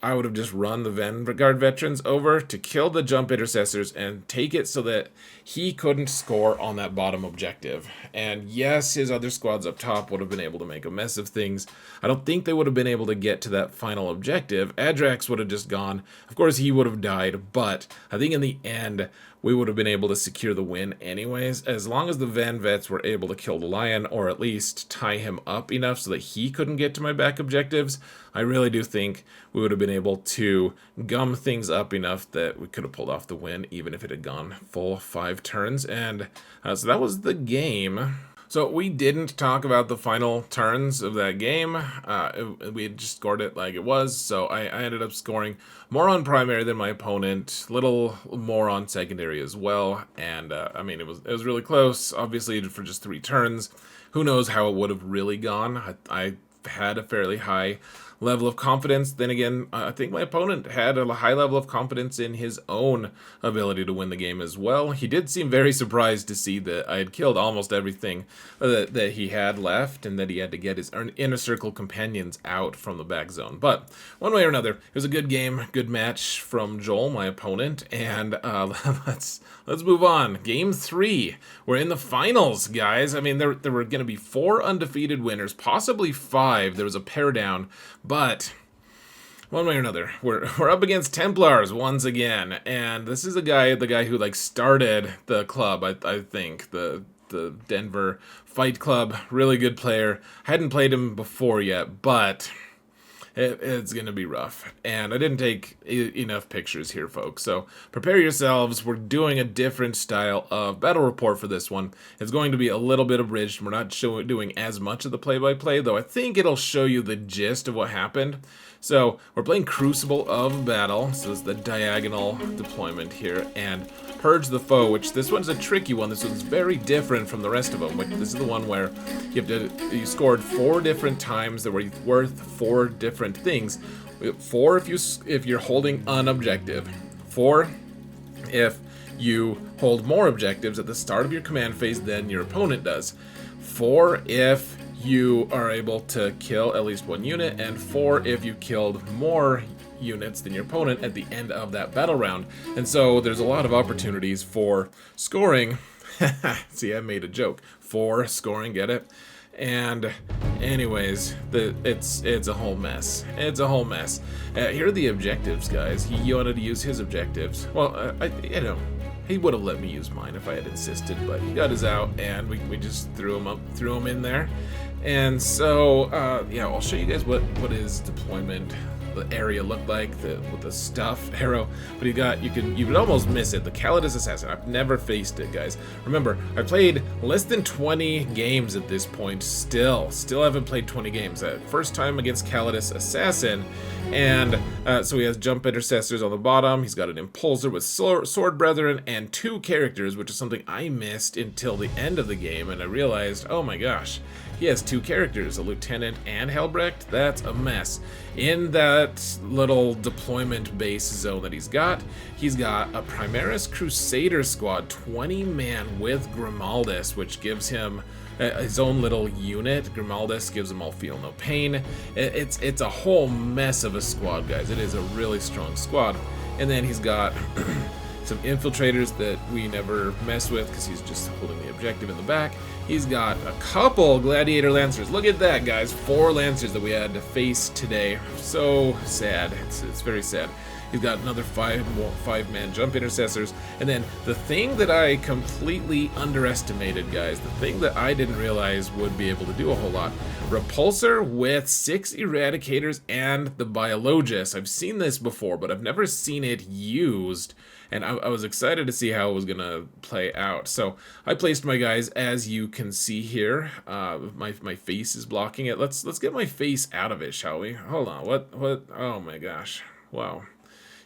I would have just run the Vanguard veterans over to kill the jump intercessors and take it so that he couldn't score on that bottom objective. And yes, his other squads up top would have been able to make a mess of things. I don't think they would have been able to get to that final objective. Adrax would have just gone. Of course, he would have died, but I think in the end, we would have been able to secure the win anyways, as long as the Van Vets were able to kill the Lion, or at least tie him up enough so that he couldn't get to my back objectives. I really do think we would have been able to gum things up enough that we could have pulled off the win, even if it had gone full 5 turns. And so that was the game. So we didn't talk about the final turns of that game. We had just scored it like it was, so I ended up scoring more on primary than my opponent, little more on secondary as well. And it was really close, obviously, for just 3 turns. Who knows how it would have really gone. I had a fairly high level of confidence. Then again, I think my opponent had a high level of confidence in his own ability to win the game as well. He did seem very surprised to see that I had killed almost everything that he had left, and that he had to get his inner circle companions out from the back zone. But one way or another, it was a good game, good match from Joel, my opponent, and let's move on. Game 3. We're in the finals, guys. I mean, there were going to be 4 undefeated winners, possibly 5. There was a pair down, but one way or another, we're up against Templars once again, and this is the guy who like started the club. I think the Denver Fight Club, really good player. Hadn't played him before yet, but it's going to be rough. And I didn't take enough pictures here, folks. So prepare yourselves. We're doing a different style of battle report for this one. It's going to be a little bit abridged. We're not doing as much of the play-by-play, though I think it'll show you the gist of what happened. So we're playing Crucible of Battle. So it's the diagonal deployment here. And Purge the Foe, which this one's a tricky one. This one's very different from the rest of them. This is the one where you scored 4 different times that were worth 4 different things. 4 if you're holding an objective. 4 if you hold more objectives at the start of your command phase than your opponent does. 4 if you are able to kill at least 1 unit, and 4 if you killed more units than your opponent at the end of that battle round. And so there's a lot of opportunities for scoring. See, I made a joke. For scoring, get it? And anyways, it's a whole mess. It's a whole mess. Here are the objectives, guys. He wanted to use his objectives. Well, he would have let me use mine if I had insisted, but he got his out, and we just threw him in there. And so, yeah, I'll show you guys what his deployment, the area looked like with the stuff arrow. But you could almost miss it. The Calidus Assassin. I've never faced it, guys. Remember, I played less than 20 games at this point. Still haven't played 20 games. First time against Calidus Assassin. And so he has jump intercessors on the bottom. He's got an impulsor with sword brethren and 2 characters, which is something I missed until the end of the game, and I realized, oh my gosh, he has 2 characters, a lieutenant and Helbrecht. That's a mess. In that little deployment base zone that he's got a Primaris Crusader squad, 20-man with Grimaldus, which gives him his own little unit. Grimaldus gives him all feel no pain. It's a whole mess of a squad, guys. It is a really strong squad. And then he's got some infiltrators that we never mess with because he's just holding the objective in the back. He's got a couple gladiator lancers. Look at that, guys. 4 lancers that we had to face today. So sad. It's very sad. He's got another 5-man jump intercessors. And then the thing that I completely underestimated, guys, the thing that I didn't realize would be able to do a whole lot. Repulsor with 6 eradicators and the Biologus. I've seen this before, but I've never seen it used. And I was excited to see how it was going to play out. So I placed my guys, as you can see here. My face is blocking it. Let's get my face out of it, shall we? Hold on. What? Oh my gosh. Wow.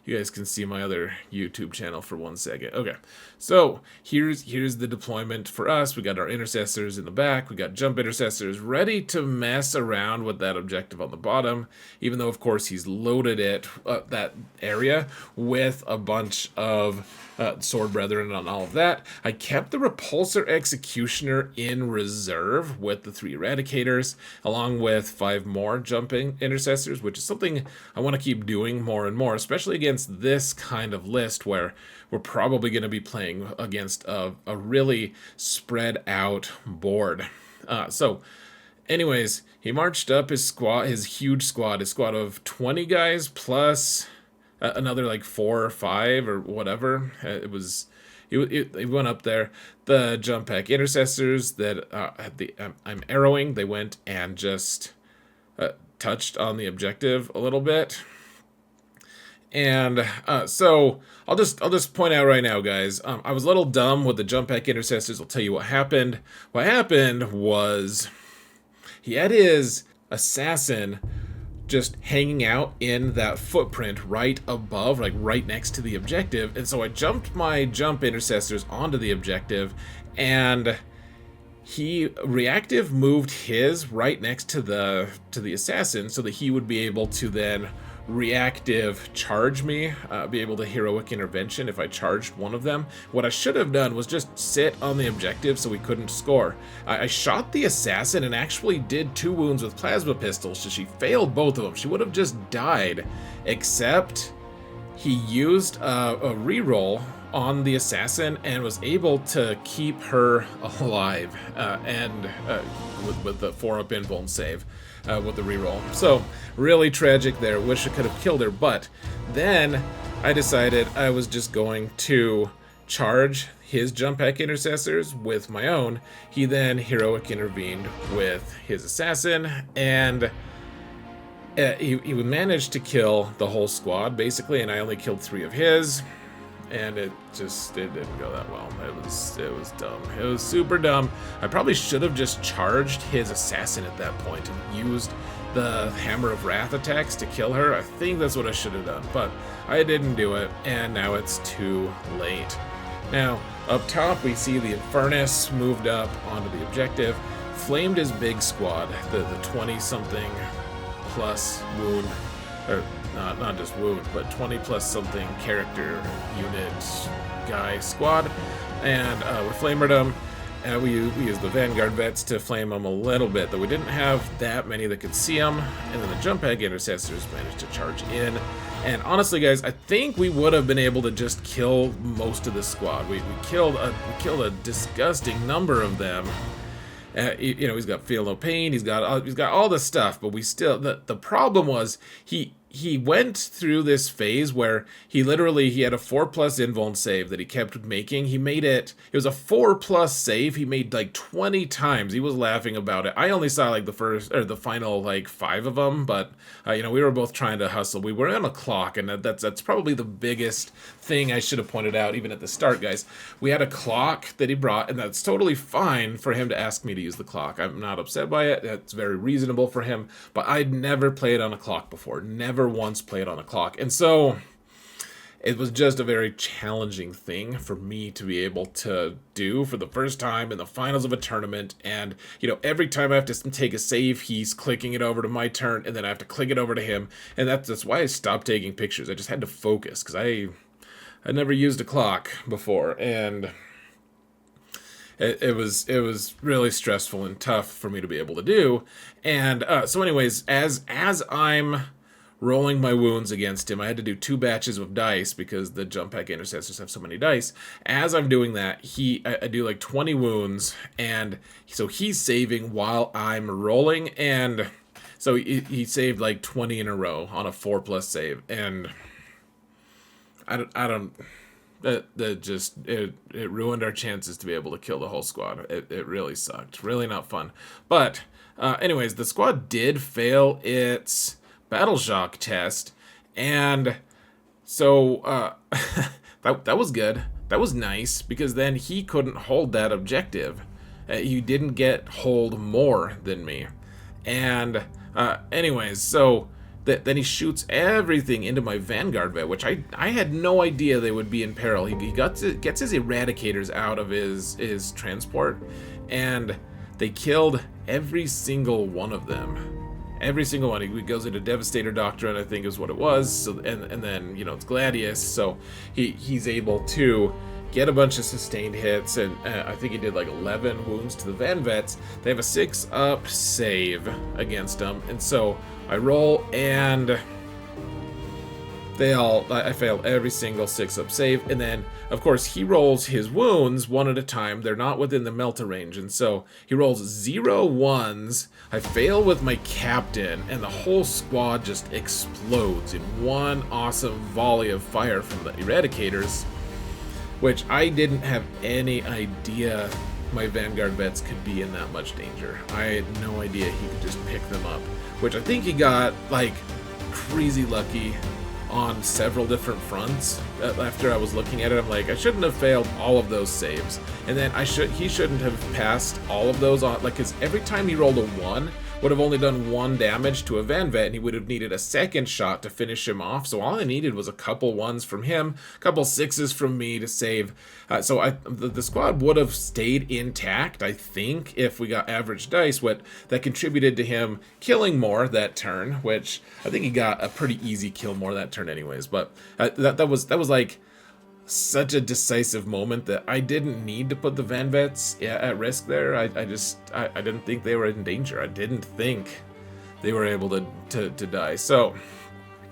You guys can see my other YouTube channel for 1 second. Okay, so here's the deployment for us. We got our intercessors in the back. We got jump intercessors ready to mess around with that objective on the bottom, even though, of course, he's loaded it, that area, with a bunch of sword brethren and all of that. I kept the repulsor executioner in reserve with the 3 eradicators, along with 5 more jumping intercessors, which is something I want to keep doing more and more, especially against this kind of list where we're probably going to be playing against a really spread out board. So anyways, he marched up his squad, his huge squad, his squad of 20 guys plus another like 4 or 5 or whatever. It went up there. The jump pack intercessors that I'm arrowing, they went and just touched on the objective a little bit. And so I'll just point out right now, guys, I was a little dumb with the jump pack intercessors. I'll tell you what happened. What happened was he had his assassin just hanging out in that footprint right above, like right next to the objective. And so I jumped my jump intercessors onto the objective, and he reactive moved his right next to the assassin so that he would be able to then reactive charge me, be able to heroic intervention if I charged one of them. What I should have done was just sit on the objective so we couldn't score. I shot the assassin and actually did 2 wounds with plasma pistols, so she failed both of them. She would have just died, except he used a reroll on the assassin and was able to keep her alive, and with the 4-up invuln save with the reroll. So really tragic there. Wish I could have killed her, but then I decided I was just going to charge his jump pack intercessors with my own. He then heroic intervened with his assassin, and he managed to kill the whole squad basically, and I only killed 3 of his. And it didn't go that well. It was dumb. It was super dumb. I probably should have just charged his assassin at that point and used the Hammer of Wrath attacks to kill her. I think that's what I should have done, but I didn't do it, and now it's too late. Now, up top we see the Infernus moved up onto the objective, flamed his big squad, the 20-something plus wound, or not just wound, but 20 plus something character unit guy squad, and we flamered them. We used the Vanguard vets to flame them a little bit, though we didn't have that many that could see them, and then the jump pack intercessors managed to charge in. And honestly, guys, I think we would have been able to just kill most of the squad. We killed a disgusting number of them. You know, he's got Feel No Pain, he's got all this stuff, but we still, the problem was he went through this phase where he had a 4+ invuln save that he kept making. He made it was a 4+ save he made like 20 times. He was laughing about it. I only saw like the final like 5 of them, but you know, we were both trying to hustle. We were on a clock, and that's probably the biggest thing I should have pointed out even at the start, guys. We had a clock that he brought, and that's totally fine for him to ask me to use the clock. I'm not upset by it. That's very reasonable for him, but I'd never played on a clock before. Never once played on a clock, and so it was just a very challenging thing for me to be able to do for the first time in the finals of a tournament. And you know, every time I have to take a save, he's clicking it over to my turn, and then I have to click it over to him, and that's why I stopped taking pictures. I just had to focus because I never used a clock before, and it was really stressful and tough for me to be able to do. And so anyways, as I'm rolling my wounds against him, I had to do 2 batches of dice because the jump pack intercessors have so many dice. As I'm doing that, I do like 20 wounds, and so he's saving while I'm rolling, and so he saved like 20 in a row on a 4+ save, and it ruined our chances to be able to kill the whole squad. It really sucked. Really not fun. But anyways, the squad did fail its Battle Shock test, and so that was good. That was nice, because then he couldn't hold that objective. You didn't get hold more than me. And anyways, so then he shoots everything into my Vanguard vet, which I had no idea they would be in peril. He gets his Eradicators out of his transport, and they killed every single one of them. Every single one. He goes into Devastator Doctrine, I think is what it was. So and then, you know, it's Gladius, so he's able to get a bunch of sustained hits, and I think he did like 11 wounds to the Van Vets. They have a 6-up save against them, and so I roll, and I failed every single 6-up save, and then of course he rolls his wounds one at a time. They're not within the Melta range, and so he rolls 0 1s. I fail with my captain, and the whole squad just explodes in one awesome volley of fire from the Eradicators, which I didn't have any idea my Vanguard vets could be in that much danger. I had no idea he could just pick them up, which I think he got like crazy lucky on several different fronts. After I was looking at it, I'm like, I shouldn't have failed all of those saves, and then he shouldn't have passed all of those on, like, because every time he rolled a 1, would have only done 1 damage to a Van Vet, and he would have needed a second shot to finish him off. So all I needed was a couple 1s from him, a couple 6s from me to save. The squad would have stayed intact, I think, if we got average dice. What that contributed to him killing more that turn, which I think he got a pretty easy kill more that turn anyways. But that was like such a decisive moment that I didn't need to put the Van Vets at risk there. I didn't think they were in danger. I didn't think they were able to die. So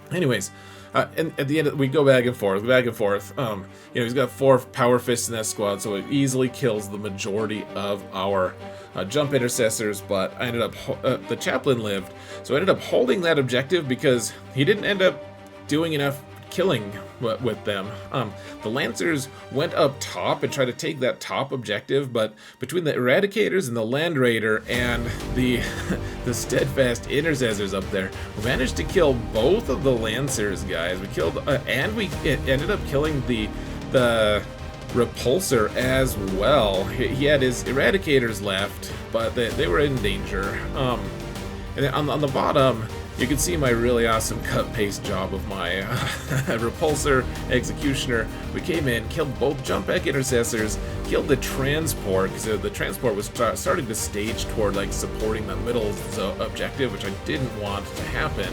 anyways, and at the end we go back and forth. He's got 4 power fists in that squad, so it easily kills the majority of our jump intercessors. But I ended up the chaplain lived, so I ended up holding that objective because he didn't end up doing enough killing with them. The Lancers went up top and tried to take that top objective, but between the Eradicators and the Land Raider and the steadfast Intercessors up there, we managed to kill both of the Lancers, guys. We killed and we ended up killing the Repulsor as well. He had his Eradicators left, but they were in danger. And then on the bottom, you can see my really awesome cut-paste job of my Repulsor Executioner. We came in, killed both jump back intercessors, killed the transport, because the transport was starting to stage toward like supporting the middle objective, which I didn't want to happen.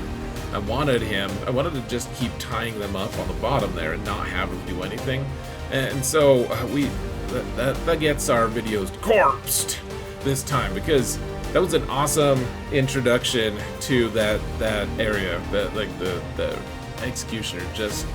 I wanted to just keep tying them up on the bottom there and not have them do anything. And so that gets our videos corpsed this time, because that was an awesome introduction to that area. The executioner just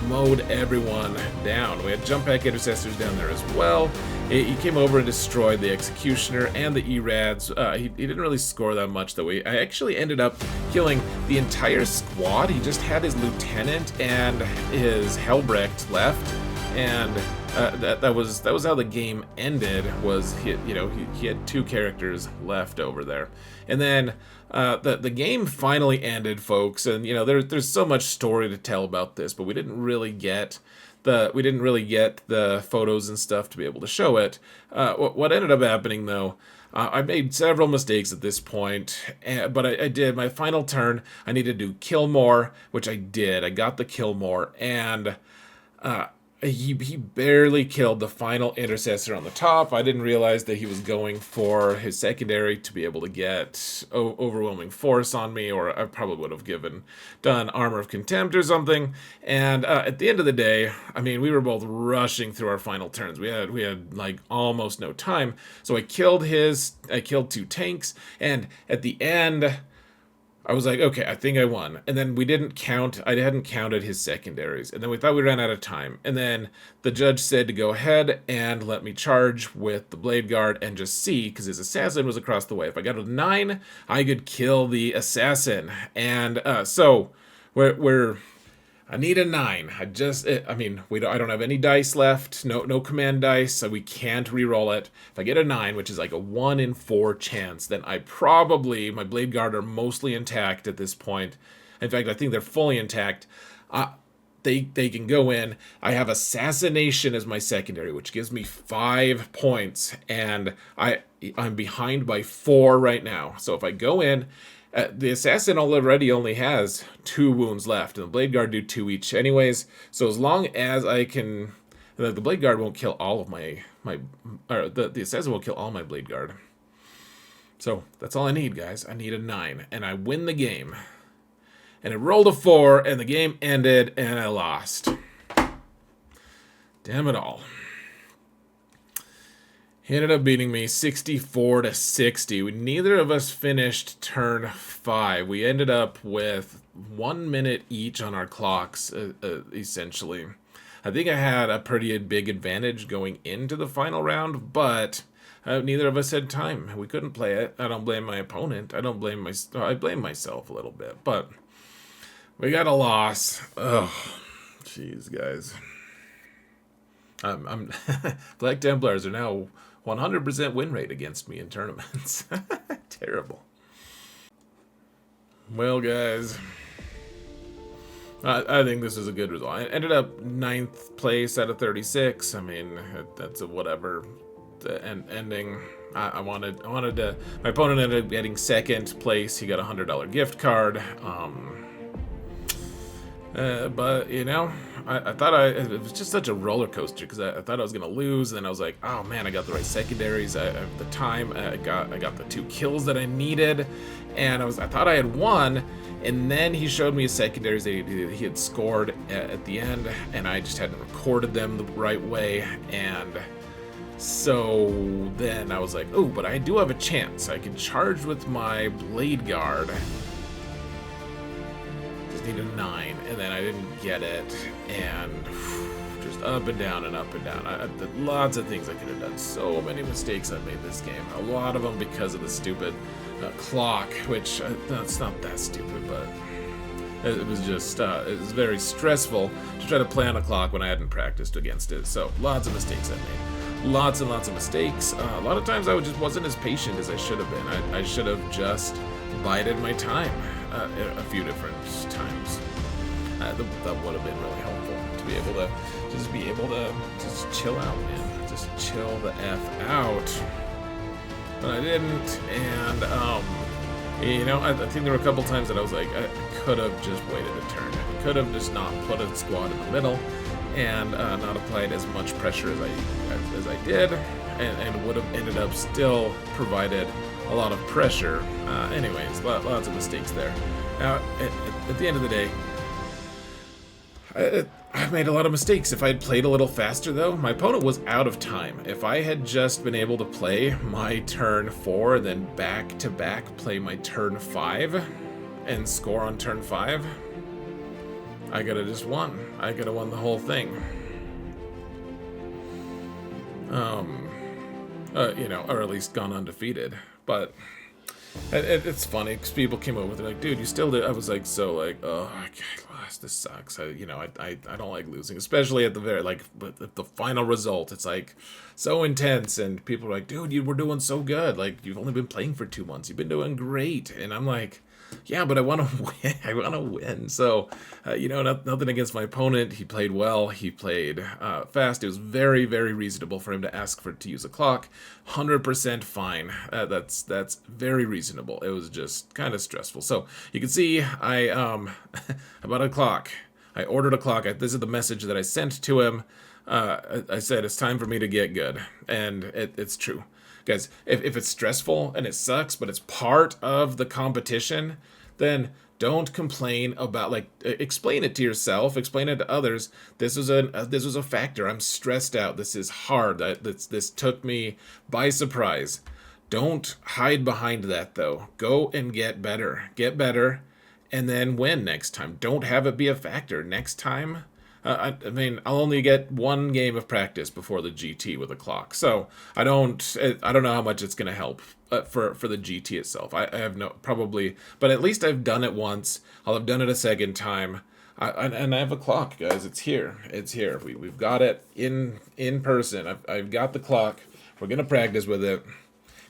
mowed everyone down. We had jump back intercessors down there as well. He came over and destroyed the executioner and the erads. He didn't really score that much though. I actually ended up killing the entire squad. He just had his lieutenant and his Helbrecht left, and that was how the game ended. Was he had 2 characters left over there, and then the game finally ended, folks. And there's so much story to tell about this, but we didn't really get the photos and stuff to be able to show it. What ended up happening though, I made several mistakes at this point, but I did my final turn. I needed to kill more, which I did. I got the kill more, and he barely killed the final intercessor on the top. I didn't realize that he was going for his secondary to be able to get overwhelming force on me, or I probably would have done Armor of Contempt or something. And at the end of the day, I mean, we were both rushing through our final turns. We had like almost no time. So I killed 2 tanks, and at the end, I was like, okay, I think I won. And then I hadn't counted his secondaries. And then we thought we ran out of time. And then the judge said to go ahead and let me charge with the Blade Guard and just see, because his assassin was across the way. If I got a 9, I could kill the assassin. And so I need a 9. I don't have any dice left. No command dice, so we can't reroll it. If I get a 9, which is like a 1 in 4 chance, then my Blade Guard are mostly intact at this point. In fact, I think they're fully intact. They can go in. I have Assassination as my secondary, which gives me 5 points, and I'm behind by 4 right now. So if I go in, the assassin already only has 2 wounds left, and the Blade Guard do 2 each anyways. So as long as I can, the Blade Guard won't kill all of the assassin won't kill all my Blade Guard. So that's all I need, guys. I need a 9, and I win the game. And it rolled a 4, and the game ended, and I lost. Damn it all. He ended up beating me 64-60. Neither of us finished turn 5. We ended up with 1 minute each on our clocks, essentially. I think I had a pretty big advantage going into the final round, but neither of us had time. We couldn't play it. I don't blame my opponent. I blame myself a little bit, but we got a loss. Oh, jeez, guys. Black Templars are now 100% win rate against me in tournaments. Terrible. Well, guys, I think this is a good result. I ended up 9th place out of 36. I mean, that's a whatever ending. I wanted to. My opponent ended up getting second place. He got a $100 gift card. But you know, I thought it was just such a roller coaster because I thought I was gonna lose, and then I was like, oh man, I got the right secondaries at the time. I got the 2 kills that I needed, and I thought I had won, and then he showed me his secondaries that he had scored at the end, and I just hadn't recorded them the right way, and so then I was like, oh, but I do have a chance. I can charge with my Blade Guard. Need a 9, and then I didn't get it, and just up and down and up and down. Lots of things I could have done. So many mistakes I made this game. A lot of them because of the stupid clock, which it's not that stupid, but it was just it was very stressful to try to play on a clock when I hadn't practiced against it. So lots of mistakes I made. Lots and lots of mistakes. A lot of times I just wasn't as patient as I should have been. I should have just bided my time a few different times. That would have been really helpful to be able to just chill out, man. Just chill the F out. But I didn't, and you know, I think there were a couple times that I was like, I could have just waited a turn. I could have just not put a squad in the middle and not applied as much pressure as I did, and would have ended up still provided a lot of pressure. Anyways, lots of mistakes there. Now, at the end of the day, I made a lot of mistakes. If I had played a little faster, though, my opponent was out of time. If I had just been able to play my turn 4, then back-to-back play my turn 5, and score on turn 5, I could have just won. I could have won the whole thing. You know, or at least gone undefeated. But it's funny because people came over, they're like, dude, you still did. I was like, so like, oh, I lost. This sucks. I don't like losing, especially at the very, like, but the final result, it's like so intense, and people are like, dude, you were doing so good. Like, you've only been playing for 2 months. You've been doing great. And I'm like, yeah, but I want to win. I want to win. So, you know, nothing against my opponent. He played well. He played fast. It was very, very reasonable for him to ask to use a clock. 100% fine. That's very reasonable. It was just kind of stressful. So you can see I about a clock. I ordered a clock. This is the message that I sent to him. I said it's time for me to get good, and it's true. Guys, if it's stressful and it sucks, but it's part of the competition, then don't complain about, like, explain it to yourself, explain it to others. This was a factor. I'm stressed out. This is hard. This took me by surprise. Don't hide behind that, though. Go and get better. Get better, and then win next time. Don't have it be a factor. Next time, I mean, I'll only get 1 game of practice before the GT with a clock, so I don't know how much it's going to help for the GT itself. I have no, probably, but at least I've done it once. I'll have done it a second time, and I have a clock, guys. It's here. It's here. We've got it in person. I've got the clock. We're going to practice with it.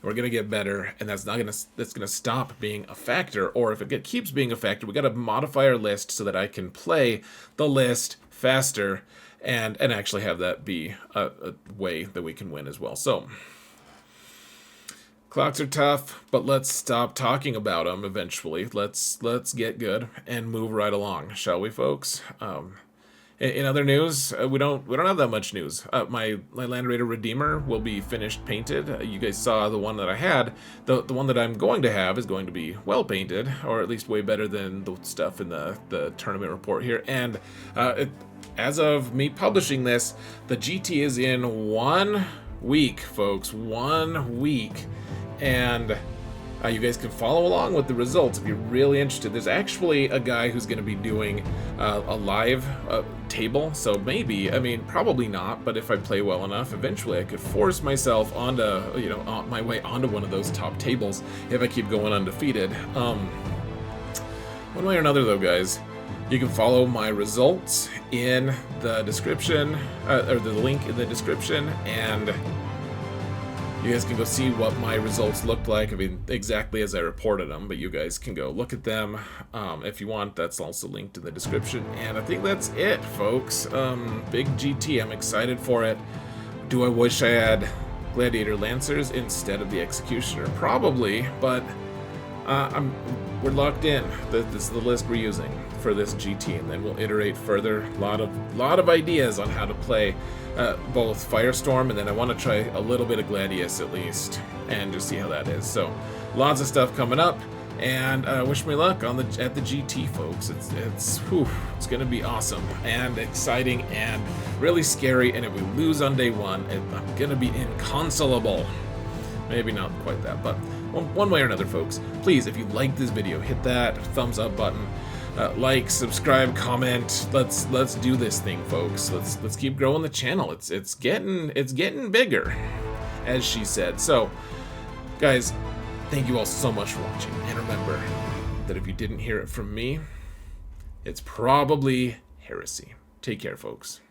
We're gonna get better, and that's gonna stop being a factor. Or if it keeps being a factor, we gotta modify our list so that I can play the list faster and actually have that be a way that we can win as well. So clocks are tough, but let's stop talking about them. Eventually, let's get good and move right along, shall we, folks? In other news, we don't have that much news. My Land Raider Redeemer will be finished painted. You guys saw the one that I had. The one that I'm going to have is going to be well painted, or at least way better than the stuff in the tournament report here. And as of me publishing this, the GT is in 1 week, folks. 1 week, and you guys can follow along with the results if you're really interested. There's actually a guy who's going to be doing a live table, so maybe, I mean, probably not, but if I play well enough, eventually I could force myself onto, you know, on my way onto one of those top tables if I keep going undefeated. One way or another, though, guys, you can follow my results in the description, or the link in the description, and you guys can go see what my results looked like. I mean, exactly as I reported them, but you guys can go look at them if you want. That's also linked in the description. And I think that's it, folks. Big GT. I'm excited for it. Do I wish I had Gladiator Lancers instead of the Executioner? Probably, but we're locked in. This is the list we're using for this GT, and then we'll iterate further. Lot of ideas on how to play both Firestorm, and then I want to try a little bit of Gladius at least, and just see how that is. So, lots of stuff coming up, and wish me luck on at the GT, folks. It's gonna be awesome and exciting and really scary. And if we lose on day one, I'm gonna be inconsolable. Maybe not quite that, but one way or another, folks. Please, if you like this video, hit that thumbs up button. Like, subscribe, comment. Let's do this thing, folks. Let's keep growing the channel. It's getting bigger, as she said. So, guys, thank you all so much for watching. And remember that if you didn't hear it from me, it's probably heresy. Take care, folks.